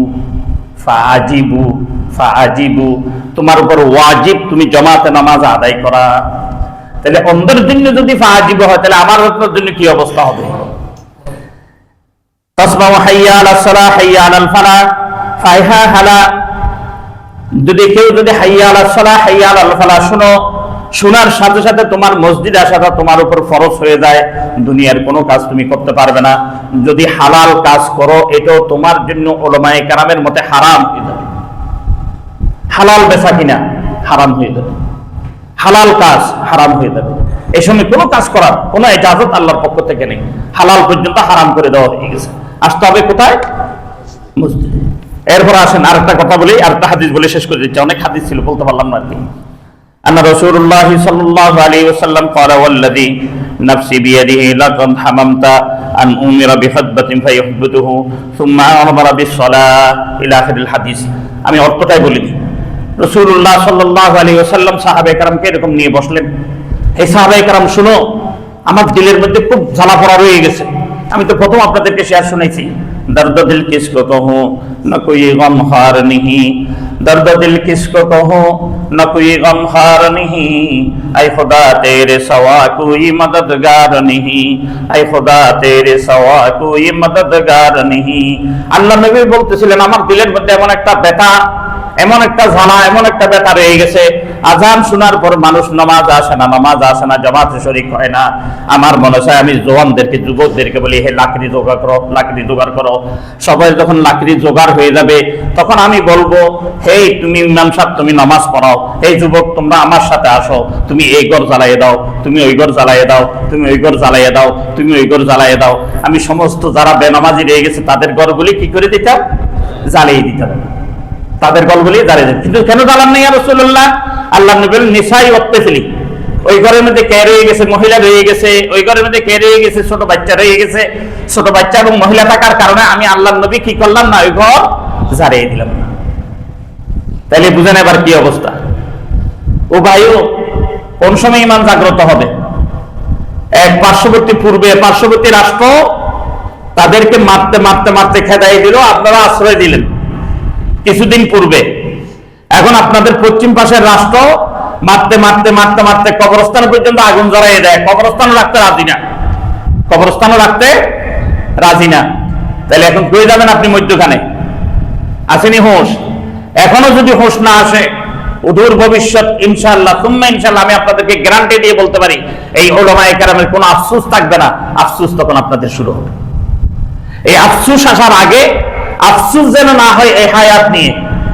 ফাআজিবু ফাআজিবু, তোমার উপর ওয়াজিব তুমি জামাতে নামাজ আদায় করা। তাহলে অন্ধের জন্য যদি ফাআজিবু হয়, তাহলে আমার জন্য কি অবস্থা হবে? তাসমাউ হাইয়া আলাস সালাহ হাইয়া আলাল ফালাহ ফাইহা হালা, যদি কেউ যদি হাইয়া আলাস সালাহ হাইয়া আলাল ফালাহ শুনো, শোনার সাথে সাথে তোমার মসজিদে আসাটা তোমার উপর ফরজ হয়ে যায়, দুনিয়ার কোনো কাজ তুমি করতে পারবে না। যদি হালাল কাজ করো, এটাও তোমার জন্য উলামায়ে কেরামের মতে হারাম হয়ে যাবে। হালাল বেচা কিনা হারাম হয়ে যাবে, হালাল কাজ হারাম হয়ে যাবে। এই সময় কোনো কাজ করার কোনো ইজাজত আল্লাহর পক্ষ থেকে নেই, হালাল পর্যন্ত হারাম করে দেওয়া হয়ে গেছে। আসতে হবে কোথায়? মসজিদে। এরপর আসেন আরেকটা কথা বলি, আরেকটা হাদিস বলে শেষ করে দিচ্ছি, অনেক হাদিস ছিল বলতে পারলাম না আর কি। أن رسول الله صلى الله عليه وسلم قال والذي نفسي بيده لقد حممت أن أمر بخطبة فيحبته ثم أمر بالصلاة إلى آخر الحديث। আমি অর্থটাই বলে দিই। রাসূলুল্লাহ সাল্লাল্লাহু আলাইহি ওয়াসাল্লাম সাহাবায়ে কেরামকে এরকম নিয়ে বসলেন, হে সাহাবায়ে কেরাম শুনো, আমার দিলের মধ্যে খুব জ্বালা পোড়া রয়ে গেছে। আমি তো প্রথম আপনাদেরকে শেয়ার শুনাইছি, দর্দ দিল কিসকো কহো না কোই গম হার नहीं, दर्द दिल किसको कहो न कोई गमखार नहीं, ऐ खुदा तेरे सवा कोई मददगार नहीं, ऐ खुदा तेरे सवा कोई मददगार नहीं। আল্লাহ নবী বলতেছিলেন আমার দিলের মধ্যে এমন একটা ব্যথা, এমন একটা জ্বালা, এমন একটা ব্যথা রয়ে গেছে, আজান শোনার পর মানুষ নামাজ আসে না, জামাতে শরীক হয় না। আমার মনে হয় আমি জওয়ানদেরকে, যুবকদেরকে বলি, হে লাকড়ি জোগাড় করো। সবাই যখন লাকড়ি জোগাড় হয়ে যাবে, তখন আমি বলবো, হে তুমি ইমাম সাহেব তুমি নামাজ পড়াও, হে যুবক তোমরা আমার সাথে আসো, তুমি এই ঘর জ্বালাইয়ে দাও, তুমি ওই ঘর জ্বালাইয়ে দাও, তুমি ওই ঘর জ্বালাইয়ে দাও, তুমি ওই ঘর জ্বালাইয়ে দাও। আমি সমস্ত যারা বেনামাজি রয়ে গেছে তাদের ঘরগুলি কি করে দিতাম? জ্বালিয়ে দিতাম, তাদের ঘরগুলি জ্বালিয়ে দিতাম। কিন্তু কেন জ্বালান নাই ইয়া রাসূলুল্লাহ? আল্লাহ নবী বলেন নিসাই ওয়াত্তাফিলি, ওই ঘরের মধ্যে কে রয়ে গেছে? মহিলা রয়ে গেছে। ওই ঘরের মধ্যে কে রয়ে গেছে? ছোট বাচ্চা রয়ে গেছে। ছোট বাচ্চা এবং মহিলা থাকার কারণে আমি আল্লাহর নবী কি করলাম না, ওই ঘর ঝাড়িয়ে দিলাম না। তাইলে বুঝেন এবার কি অবস্থা। ও ভাইও, কোন সময় ইমান জাগ্রত হবে? এক পার্শ্ববর্তী রাষ্ট্র তাদেরকে মারতে মারতে মারতে খেদাই দিল, আপনারা আশ্রয় দিলেন কিছুদিন পূর্বে। এখন আপনাদের পশ্চিম পাশের রাষ্ট্র মারতে মারতে মারতে মারতে কবরস্থান পর্যন্ত আগুন জ্বালিয়ে দেয়। কবরস্থানও রাখতে রাজি না। তাহলে এখন কই যাবেন আপনি? মধ্যখানে আসেনি হোশ? এখনো যদি হোশ না আসে, অদূর ভবিষ্যৎ ইনশাআল্লাহ সুম্মা ইনশাআল্লাহ আমি আপনাদেরকে গ্যারান্টি দিয়ে বলতে পারি, এই উলামায়ে কেরামের কোনো আফসোস থাকবে না। আফসোস তখন আপনাদের শুরু হবে। এই আফসোস আসার আগে, আফসোস যেন না হয় এই হায়াত নিয়ে,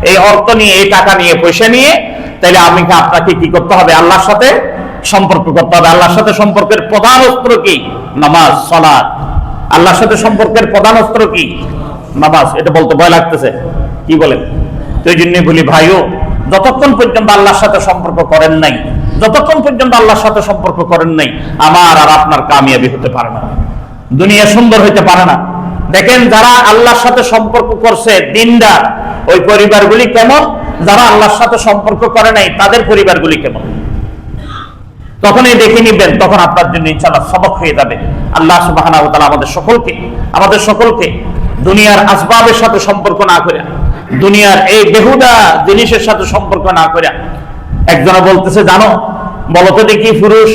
এই অর্থ নিয়ে, এই টাকা নিয়ে, পয়সা নিয়ে, তাহলে আপনাকে কি করতে হবে? আল্লাহর সাথে সম্পর্ক করতে হবে। আল্লাহর সাথে সম্পর্কের প্রধান অস্ত্র কি? নামাজ, সালাত। আল্লাহর সাথে সম্পর্কের প্রধান অস্ত্র কি? নামাজ। এটা বলতে ভয় লাগতেছে, কি বলেন? তো এই জন্যই বলি ভাইও, যতক্ষণ পর্যন্ত আল্লাহর সাথে সম্পর্ক করেন নাই, আমার আর আপনার কামিয়াবি হতে পারে না, দুনিয়া সুন্দর হইতে পারে না। দেখেন, যারা আল্লাহর সাথে সম্পর্ক করছে দিনদার, ওই পরিবারগুলি কেমন, যারা আল্লাহর সাথে সম্পর্ক করে নাই তাদের পরিবারগুলি কেমন, তখনই দেখে নিবেন। তখন আপনার জন্য ইনশাআল্লাহ সবক হয়ে যাবে। আল্লাহ সুবহানাহু ওয়া তাআলা আমাদের সকলকে দুনিয়ার আসবাবের সাথে সম্পর্ক না করে, দুনিয়ার এই বেহুদা জিনিসের সাথে সম্পর্ক না করে। একজনে বলতেছে, জানো, বলো তো দেখি পুরুষ,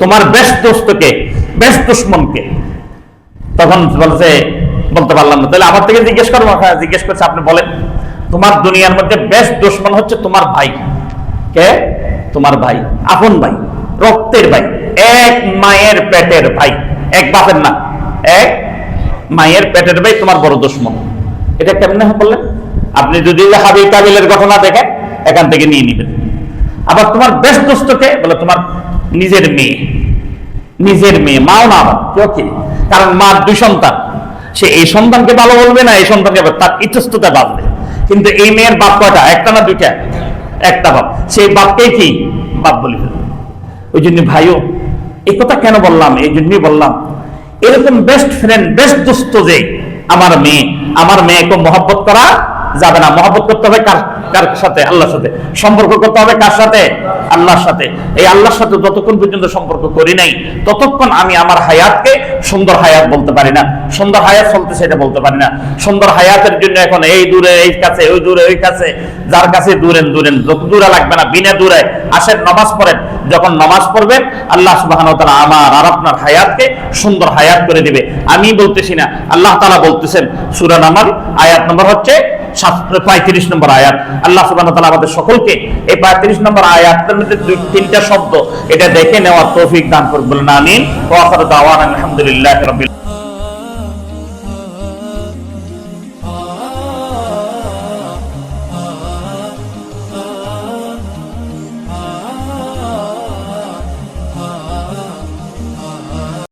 তোমার বেস্ট দোস্তকে, বেস্ট দুশমনকে? তখন বলতে পারলাম না। তাহলে আমার থেকে জিজ্ঞেস করছে, আপনি বলেন, তোমার দুনিয়ার মধ্যে বেস্ট দুশমন হচ্ছে তোমার ভাই। কে? তোমার ভাই, আপন ভাই, রক্তের ভাই, এক মায়ের পেটের ভাই, এক বাপের না, এক মায়ের পেটের ভাই তোমার বড় দুশমন। এটা কেমনে বললেন? আপনি যদি হাবিল কাবিলের ঘটনা দেখেন, এখান থেকে নিয়ে নিবেন। আবার তোমার বেস্ট দোস্তকে বলে তোমার নিজের মেয়ে, মাও না, আবার কেউ কি? কারণ মার 2 সন্তান, সে এই সন্তানকে ভালো বলবে না, এই সন্তানকে তার ইতস্ততা বাঁধবে। কিন্তু এই মেয়ের বাপ কয়টা? একটা না 2টা? একটা বাপ। সেই বাপকে কি বাপ বলি ফেলবে। ওই জন্য ভাইও, এই কথা কেন বললাম? এই জন্যই বললাম, এরকম বেস্ট ফ্রেন্ড, বেস্ট দোস্ত যে আমার মেয়েকে মহব্বত করা যাবে না। মহব্বত করতে হবে কার সাথে? আল্লাহর সাথে। সম্পর্ক করতে হবে কার সাথে? আল্লাহর সাথে। এই আল্লাহর সাথে যতক্ষণ পর্যন্ত সম্পর্ক করি নাই, ততক্ষণ আমি আমার হায়াতকে সুন্দর হায়াত বলতে পারি না। সুন্দর হায়াত চলতেছে এটা বলতে পারি না। সুন্দর হায়াতের জন্য এখন এই দূরে এই কাছে, ওই দূরে ওই কাছে, যার কাছে দূরেন, যত দূরে লাগবে না, বিনা দূরে আসেন, নামাজ পড়েন। যখন নামাজ পড়বেন, আল্লাহ সুবহানাহু ওয়া তাআলা আমার আর আপনার হায়াতকে সুন্দর হায়াত করে দিবে। আমি বলতেছি না, আল্লাহ তাআলা বলতেছেন। সূরা নামল আয়াত নম্বর হচ্ছে 35 নম্বর আয়াত। আল্লাহ সুবহানাহু ওয়া তাআলা আমাদের সকলকে এই 35 নম্বর আয়াতের মধ্যে 2-3টা শব্দ এটা দেখে নেওয়ার তৌফিক দান করুন, বলেন আমিন। ওয়া আখিরু দাওয়ানা আলহামদুলিল্লাহি রাব্বিল